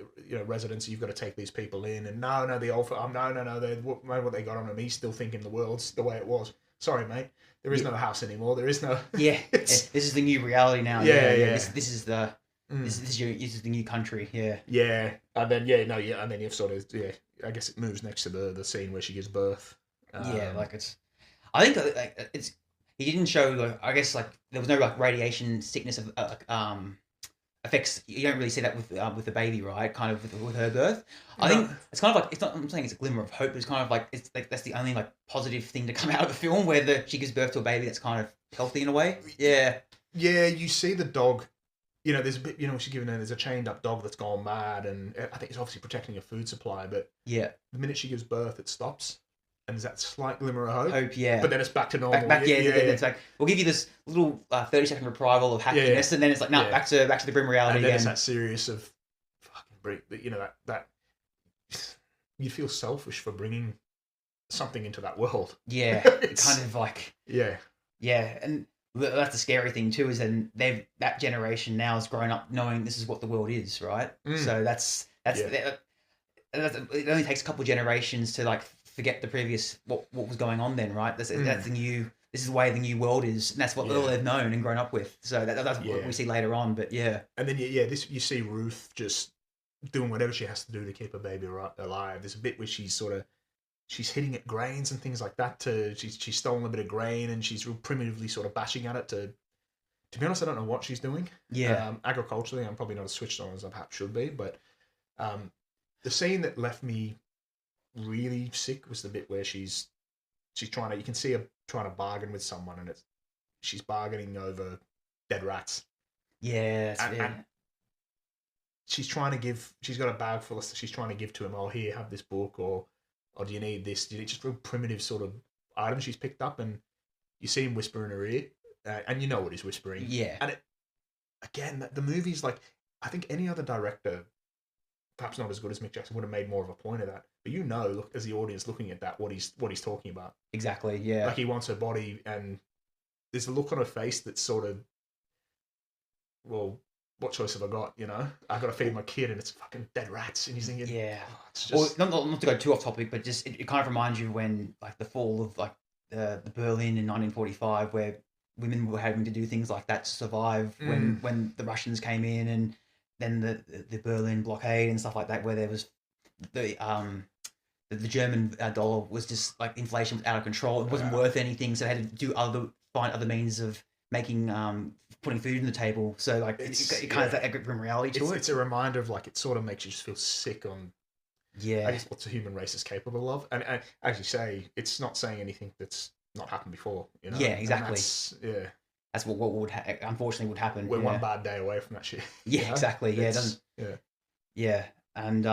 residents, you've got to take these people in. And no, the old, what they got on him, he's still thinking the world's the way it was. Sorry, mate. There is no house anymore. There is no... This is the new reality now. This is the... This is the new country. Yeah. And then and then you've sort of I guess it moves next to the scene where she gives birth. It's... I think it's... He didn't show, I guess, there was no radiation sickness of effects. You don't really see that with the baby, right? Kind of with her birth. I think it's kind of it's not. I'm saying it's a glimmer of hope. But it's kind of it's that's the only positive thing to come out of the film, where she gives birth to a baby that's kind of healthy in a way. Yeah. Yeah, you see the dog. There's a bit. She's given her. There's a chained up dog that's gone mad, and I think it's obviously protecting a food supply. But the minute she gives birth, it stops. And there's that slight glimmer of hope. But then it's back to normal. It's we'll give you this little 30-second reprival of happiness, and then it's back to the grim reality and then again. It's that serious of fucking, that you feel selfish for bringing something into that world. Yeah, it's kind of and that's the scary thing too, is then that generation now has grown up knowing this is what the world is, right? So that's it only takes a couple of generations to forget the previous what was going on then, right? That's the new. This is the way the new world is, and that's what all they've known and grown up with. So that's what we see later on. But and then this you see Ruth just doing whatever she has to do to keep her baby alive. There's a bit where she's hitting at grains and things like that. She's stolen a bit of grain and she's real primitively sort of bashing at it. To be honest, I don't know what she's doing. Agriculturally, I'm probably not as switched on as I perhaps should be. But the scene that left me really sick was the bit where she's trying to, you can see her trying to bargain with someone, and she's bargaining over dead rats. And she's trying to give, she's got a bag full of stuff, she's trying to give to him, here, have this book, or do you need this? Just real primitive sort of item she's picked up, and you see him whisper in her ear, and you know what he's whispering. And the movie's I think any other director, perhaps not as good as Mick Jackson, would have made more of a point of that. But look, as the audience looking at that, what he's talking about. Exactly, he wants her body, and there's a look on her face that's sort of, well, what choice have I got? I've got to feed my kid, and it's fucking dead rats. And he's thinking, it's just... Well, not to go too off topic, but just it kind of reminds you when the fall of the Berlin in 1945, where women were having to do things like that to survive when the Russians came in, and then the Berlin blockade and stuff like that, where there was the the German dollar was just like inflation was out of control. It wasn't worth anything, so they had to find other means of making putting food on the table. So like it kind of that grip from reality to it. It's a reminder of like it sort of makes you just feel sick on. Yeah, I guess what the human race is capable of, and as you say, it's not saying anything that's not happened before. You know? Yeah, exactly. That's what would unfortunately would happen. We're one bad day away from that shit. Yeah, exactly. Yeah, it doesn't. Yeah, and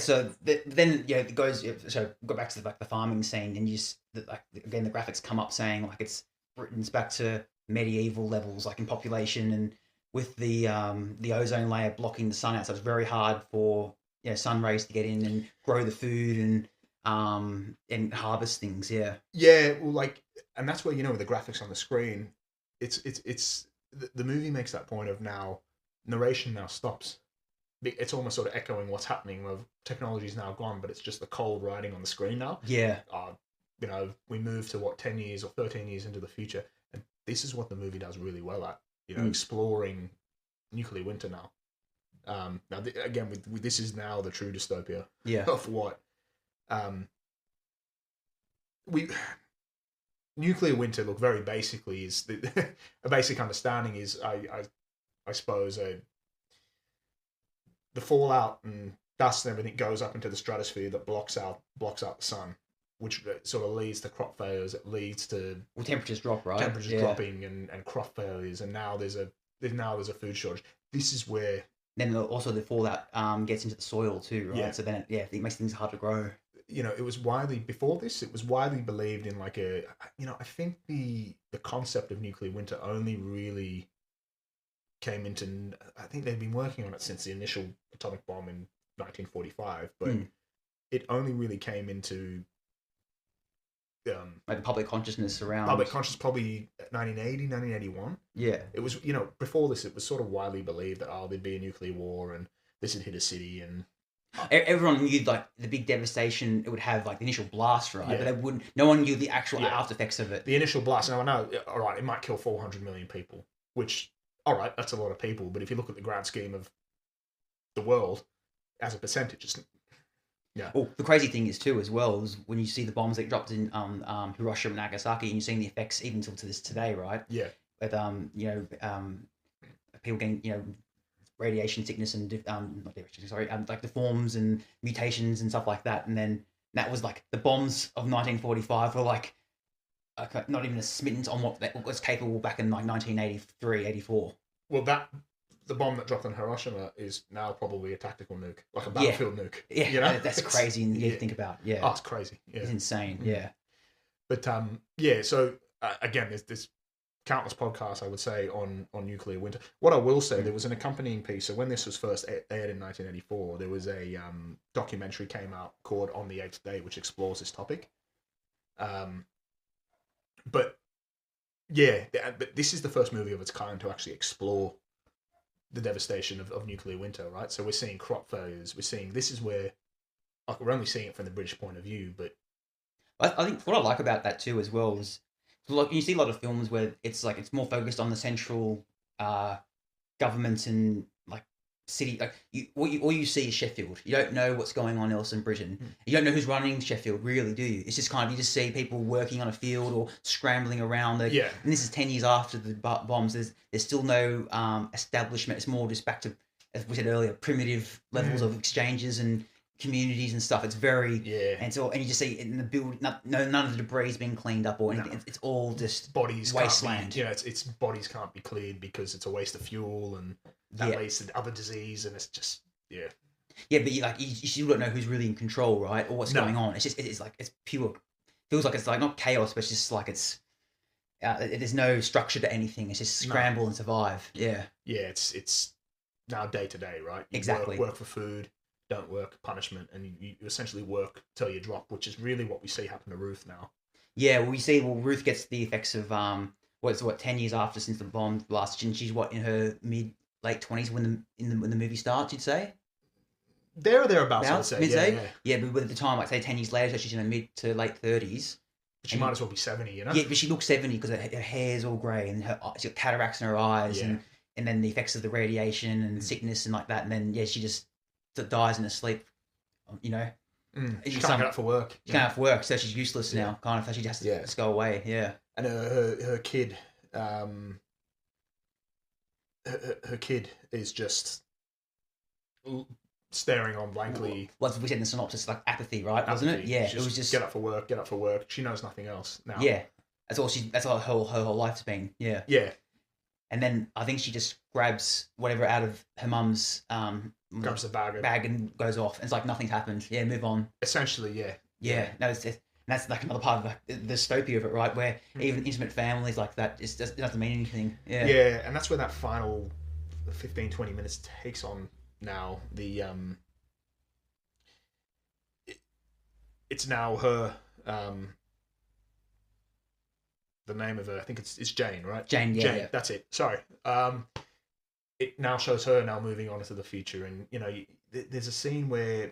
so then it goes. So go back to the farming scene, and again the graphics come up saying like Britain's back to medieval levels, like in population, and with the ozone layer blocking the sun out, so it's very hard for sun rays to get in and grow the food and harvest things. Well, and that's where with the graphics on the screen, it's the movie makes that point of now narration now stops. It's almost sort of echoing what's happening. Of technology's now gone, but it's just the cold writing on the screen now. Yeah. We move to 10 years or 13 years into the future, and this is what the movie does really well at. Exploring nuclear winter now. Now again, this is now the true dystopia. Yeah. Of what nuclear winter. Look, very basically is a basic understanding is I suppose the fallout and dust and everything goes up into the stratosphere that blocks out the sun, which sort of leads to crop failures. It leads to temperatures drop, right? Temperatures dropping and crop failures, and now there's a food shortage. This is where then also the fallout gets into the soil too, right? Yeah. So then it makes things hard to grow. It was widely believed in I think the concept of nuclear winter only really came into, I think they've been working on it since the initial atomic bomb in 1945, but it only really came into like the public consciousness around probably 1980, 1981. Yeah. It was, before this, it was sort of widely believed that, there'd be a nuclear war and this had hit a city and... Everyone knew, like, the big devastation it would have, like, the initial blast, right? Yeah. But no one knew the actual after effects of it. The initial blast, now I know, all right, it might kill 400 million people, which, all right, that's a lot of people, but if you look at the grand scheme of the world, as a percentage, it's... Yeah. Well, the crazy thing is too, as well, is when you see the bombs that dropped in Hiroshima and Nagasaki, and you're seeing the effects even till to this today, right? Yeah. With people getting radiation sickness and like deforms and mutations and stuff like that, and then that was like the bombs of 1945 were like not even a smidgen on what was capable back in like 1983, 84. Well, the bomb that dropped on Hiroshima is now probably a tactical nuke, like a battlefield nuke. Yeah, that's crazy to think about. Yeah. Oh, it's crazy. Yeah. It's insane. Mm-hmm. Yeah. But so again, there's countless podcasts I would say on nuclear winter. What I will say, there was an accompanying piece. So when this was first aired in 1984, there was a documentary came out called On the Eighth Day, which explores this topic. But this is the first movie of its kind to actually explore the devastation of nuclear winter, right? So we're seeing crop failures. We're seeing, this is where, like, we're only seeing it from the British point of view, but... I think what I like about that too as well is, like, you see a lot of films where it's more focused on the central government and like city. Like all you see is Sheffield. You don't know what's going on else in Britain. You don't know who's running Sheffield, really, do you? It's just kind of, you just see people working on a field or scrambling around. And this is 10 years after the bombs. There's still no establishment. It's more just back to, as we said earlier, primitive levels of exchanges and communities and stuff. It's very and you just see in the build, none of the debris is being cleaned up or anything. It's all just bodies, wasteland. It's bodies can't be cleared because it's a waste of fuel and that leads to other disease, and it's just but you still don't know who's really in control, right, or what's going on. It's just it's pure, feels like it's like not chaos, but it's just like it's there's no structure to anything. It's just scramble and survive. It's now day to day, right? You work for food, don't work, punishment, and you essentially work till you drop, which is really what we see happen to Ruth now. Yeah, we see. Ruth gets the effects of 10 years after since the bomb blast, and she's in her late 20s when the movie starts. You'd say there or thereabouts. I'd say yeah. But at the time, like say 10 years later, so she's in her mid to late 30s. But she might as well be 70, you know. Yeah, but she looks 70 because her hair's all grey and she's got cataracts in her eyes, and then the effects of the radiation and sickness and like that, and then she just dies in her sleep, you know. She can't get up for work. She can't have work, so she's useless now. Kind of, so she just has to just go away. Yeah. And her kid, her kid is just staring on blankly. What we said in the synopsis, like apathy, right? Wasn't it? Yeah. It was just get up for work. Get up for work. She knows nothing else now. Yeah. That's all her whole life's been. Yeah. Yeah. And then I think she just grabs whatever out of her mum's Grabs the bag and goes off. And it's like nothing's happened. Yeah, move on. Essentially, yeah. Yeah. No, that's like another part of the dystopia of it, right? Where even intimate families like that it doesn't mean anything. Yeah. Yeah, and that's where that final 15, 20 minutes takes on now. It's now her. The name of her, I think it's Jane, right? Jane, yeah. That's it. Sorry. It now shows her now moving on into the future, and there's a scene where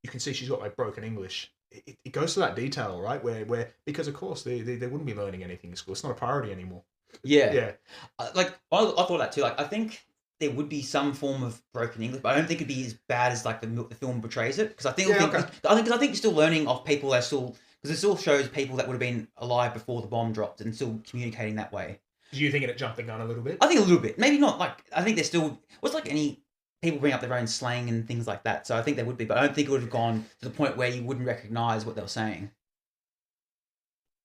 you can see she's got like broken English. It goes to that detail, right? Where because of course they wouldn't be learning anything in school. It's not a priority anymore. Yeah. Yeah. Like I thought that too. Like I think there would be some form of broken English, but I don't think it'd be as bad as like the film portrays it. Because I think you're still learning off people that are still. Because it still shows people that would have been alive before the bomb dropped and still communicating that way. Do you think it jumped the gun a little bit? I think a little bit. Maybe not like... I think there's still... What's like any... People bring up their own slang and things like that. So I think there would be. But I don't think it would have gone to the point where you wouldn't recognise what they were saying.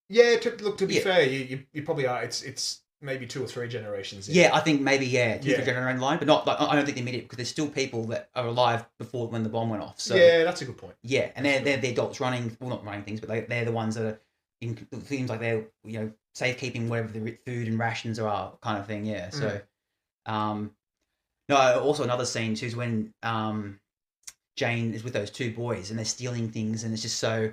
Yeah, to be fair, you probably are. It's maybe 2 or 3 generations in. Yeah, I think maybe, 2 or 3 generations line. But not... Like, I don't think they immediate because there's still people that are alive before when the bomb went off. So yeah, that's a good point. Yeah, and they're the adults running... Well, not running things, but they're the ones that are... It seems like they're, safekeeping whatever the food and rations are, kind of thing. Yeah. So, no. Also, another scene too is when Jane is with those 2 boys and they're stealing things, and it's just so.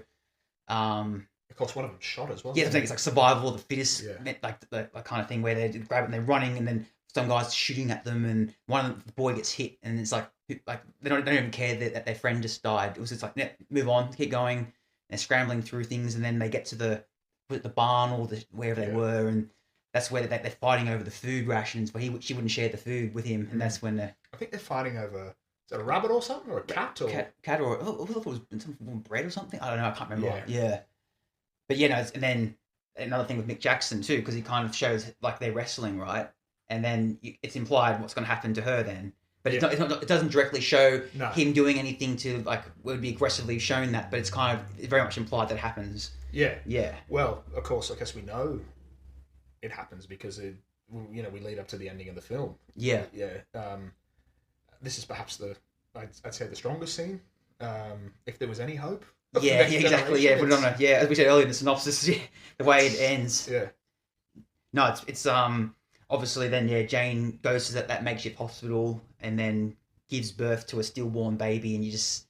Of course, one of them shot as well. Yeah, I think it's like survival of the fittest, like the kind of thing where they grab it and they're running, and then some guys shooting at them, and one of the boy gets hit, and it's like they don't even care that their friend just died. It was just like, move on, keep going. They're scrambling through things, and then they get to the barn or wherever they were, and that's where they're fighting over the food rations. But she wouldn't share the food with him, and that's when I think they're fighting over. Is it a rabbit or something, or a cat, or cat, or I thought it was some form of bread or something. I don't know. I can't remember. Yeah. But and then another thing with Mick Jackson too, because he kind of shows like they're wrestling, right? And then it's implied what's going to happen to her then. But it's not, it doesn't directly show him doing anything to, like, would be aggressively shown that, but it's kind of very much implied that happens. Yeah. Yeah. Well, of course, I guess we know it happens because, we lead up to the ending of the film. Yeah. Yeah. This is perhaps I'd say the strongest scene, if there was any hope. Yeah, exactly. Yeah, put it on as we said earlier in the synopsis, the way it ends. Yeah. No, it's obviously then, Jane goes to that makeshift hospital and then gives birth to a stillborn baby, and it's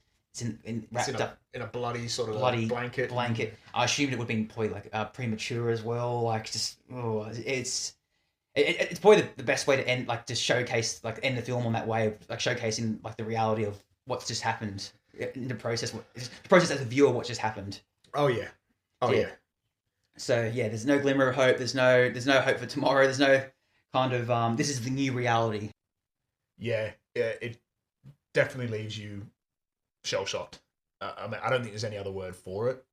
wrapped up in a bloody sort of blanket. I assumed it would have been probably like premature as well. Like it's probably the best way to end, like to showcase, like end the film on that way of like showcasing like the reality of what's just happened in the process as a viewer what just happened. Oh yeah. So there's no glimmer of hope. There's no hope for tomorrow. There's no kind of this is the new reality. Yeah, it definitely leaves you shell shocked. I mean, I don't think there's any other word for it.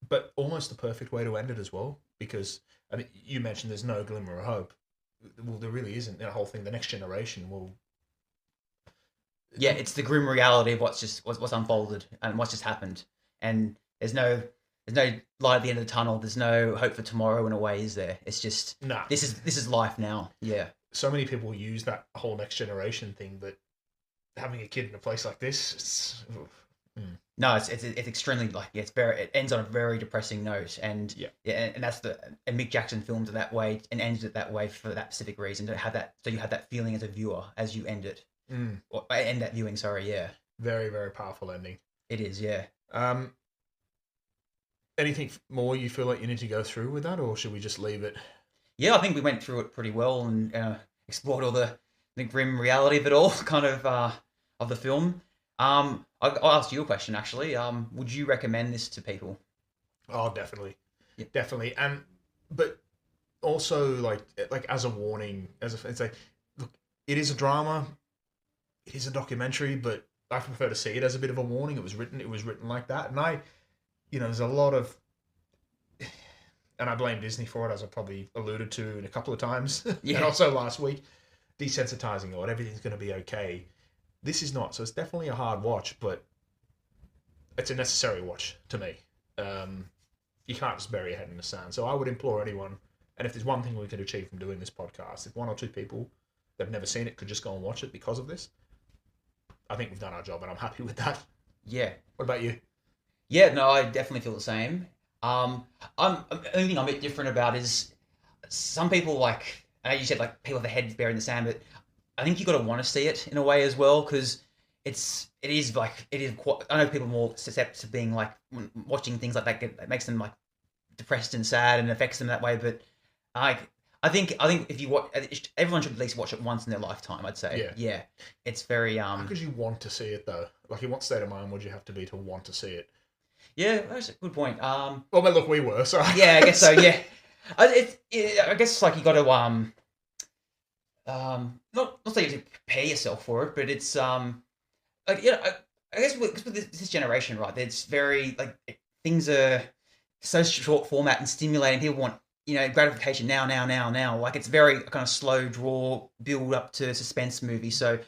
But almost the perfect way to end it as well, because I mean, you mentioned there's no glimmer of hope. Well, there really isn't. The whole thing, the next generation will. Yeah, it's the grim reality of what's unfolded and what's just happened, and there's no light at the end of the tunnel. There's no hope for tomorrow in a way, is there? It's just this is life now. Yeah. So many people use that whole next generation thing, but having a kid in a place like this, no, it's extremely it ends on a very depressing note, and and that's and Mick Jackson filmed it that way and ends it that way for that specific reason, to have that, so you have that feeling as a viewer as you end it. Or end that viewing, sorry, yeah. Very, very powerful ending. It is, yeah. Anything more you feel like you need to go through with that, or should we just leave it? Yeah, I think we went through it pretty well and explored all the grim reality of it all, kind of the film. I'll ask you a question, actually. Would you recommend this to people? Oh, definitely. Yeah. Definitely. But also, like as a warning, it's like, look, it is a drama, it is a documentary, but I prefer to see it as a bit of a warning. It was written like that, and there's a lot of, and I blame Disney for it, as I probably alluded to in a couple of times, Yeah. and also last week, desensitizing or everything's going to be okay. This is not, so it's definitely a hard watch, but it's a necessary watch to me. You can't just bury your head in the sand. So I would implore anyone, and if there's one thing we could achieve from doing this podcast, if one or two people that have never seen it could just go and watch it because of this, I think we've done our job, and I'm happy with that. Yeah. What about you? Yeah, no, I definitely feel the same. The only thing I'm a bit different about is some people, like, I know you said, like, people have their heads buried in the sand, but I think you got to want to see it in a way as well, because it is quite, I know people are more susceptible to being, like, watching things like that, it makes them, like, depressed and sad and affects them that way, but I think if you watch, everyone should at least watch it once in their lifetime, I'd say. Yeah. It's very How could you want to see it though? Like, in what state of mind would you have to be to want to see it? Yeah, that's a good point. Well, but look, we were, so yeah, I guess so. Yeah, I guess it's like you got to not say you have to prepare yourself for it, but it's like, you know, I guess with this generation, right? It's very, like, things are so short format and stimulating. People want, you know, gratification now. Like, it's very kind of slow draw, build up to suspense movie. So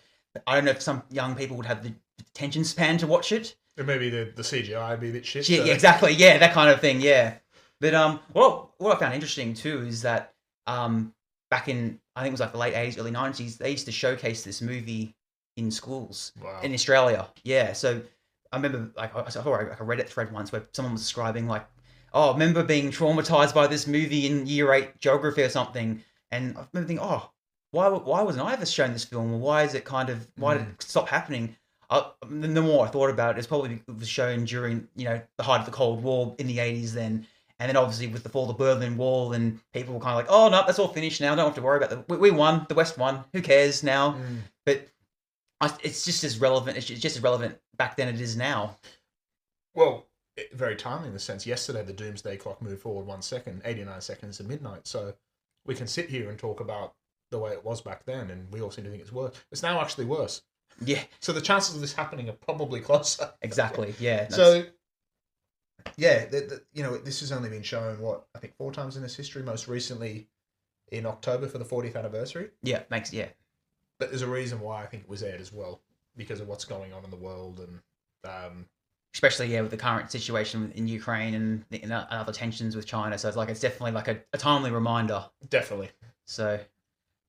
I don't know if some young people would have the attention span to watch it. Or maybe the CGI would be a bit shit. Yeah, exactly. Yeah, that kind of thing. Yeah, but what I found interesting too is that back in, I think it was like the late 80s, early 90s, they used to showcase this movie in schools in Australia. Yeah, so I remember, like, I saw like a Reddit thread once where someone was describing, like, oh, I remember being traumatized by this movie in year 8 geography or something, and I remember thinking, oh, why wasn't I ever shown this film? Or why is it why did it stop happening? The more I thought about it, it's probably it was shown during, you know, the height of the Cold War in the 80s then. And then obviously with the fall of the Berlin Wall, and people were kind of like, oh, no, that's all finished now. Don't have to worry about that. We won. The West won. Who cares now? But it's just as relevant. It's just as relevant back then as it is now. Well, very timely in the sense, yesterday the doomsday clock moved forward 1 second, 89 seconds to midnight. So we can sit here and talk about the way it was back then, and we all seem to think it's worse. It's now actually worse. Yeah. So the chances of this happening are probably closer. Exactly. Yeah. So, yeah, you know, this has only been shown, I think 4 times in its history, most recently in October for the 40th anniversary. Yeah, But there's a reason why I think it was aired as well, because of what's going on in the world, and especially, with the current situation in Ukraine and other tensions with China. So it's definitely like a timely reminder. Definitely. So,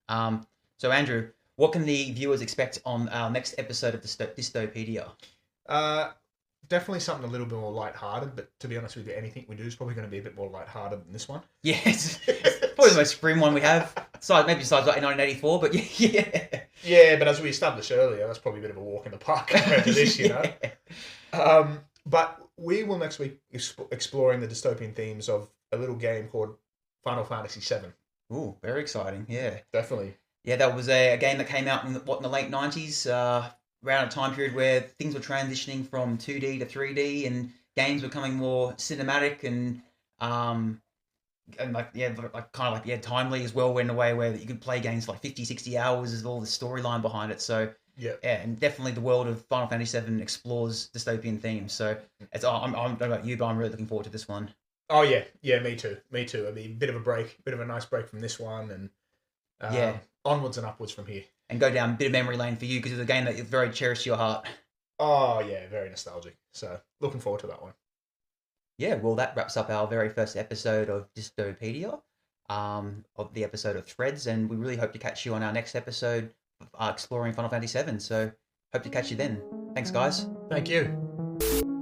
so Andrew, what can the viewers expect on our next episode of Dystopedia? Definitely something a little bit more lighthearted, but to be honest with you, anything we do is probably going to be a bit more lighthearted than this one. Yes, probably the most grim one we have. Maybe besides like 1984, but yeah. Yeah, but as we established earlier, that's probably a bit of a walk in the park compared to this, you know. But we will next week exploring the dystopian themes of a little game called Final Fantasy VII. Ooh, very exciting. Yeah, definitely. Yeah, that was a game that came out in the late 90s, around a time period where things were transitioning from 2D to 3D, and games were becoming more cinematic and timely as well, in a way where you could play games for like 50, 60 hours with all the storyline behind it. So yeah, and definitely the world of Final Fantasy VII explores dystopian themes. So I don't know about you, but I'm really looking forward to this one. Oh yeah, me too. I mean, a bit of a nice break from this one, and onwards and upwards from here. And go down a bit of memory lane for you, because it's a game that is very cherished to your heart. Oh yeah, very nostalgic. So looking forward to that one. Yeah, well, that wraps up our very first episode of Dystopedia, of the episode of Threads, and we really hope to catch you on our next episode exploring Final Fantasy VII. So hope to catch you then. Thanks, guys. Thank you.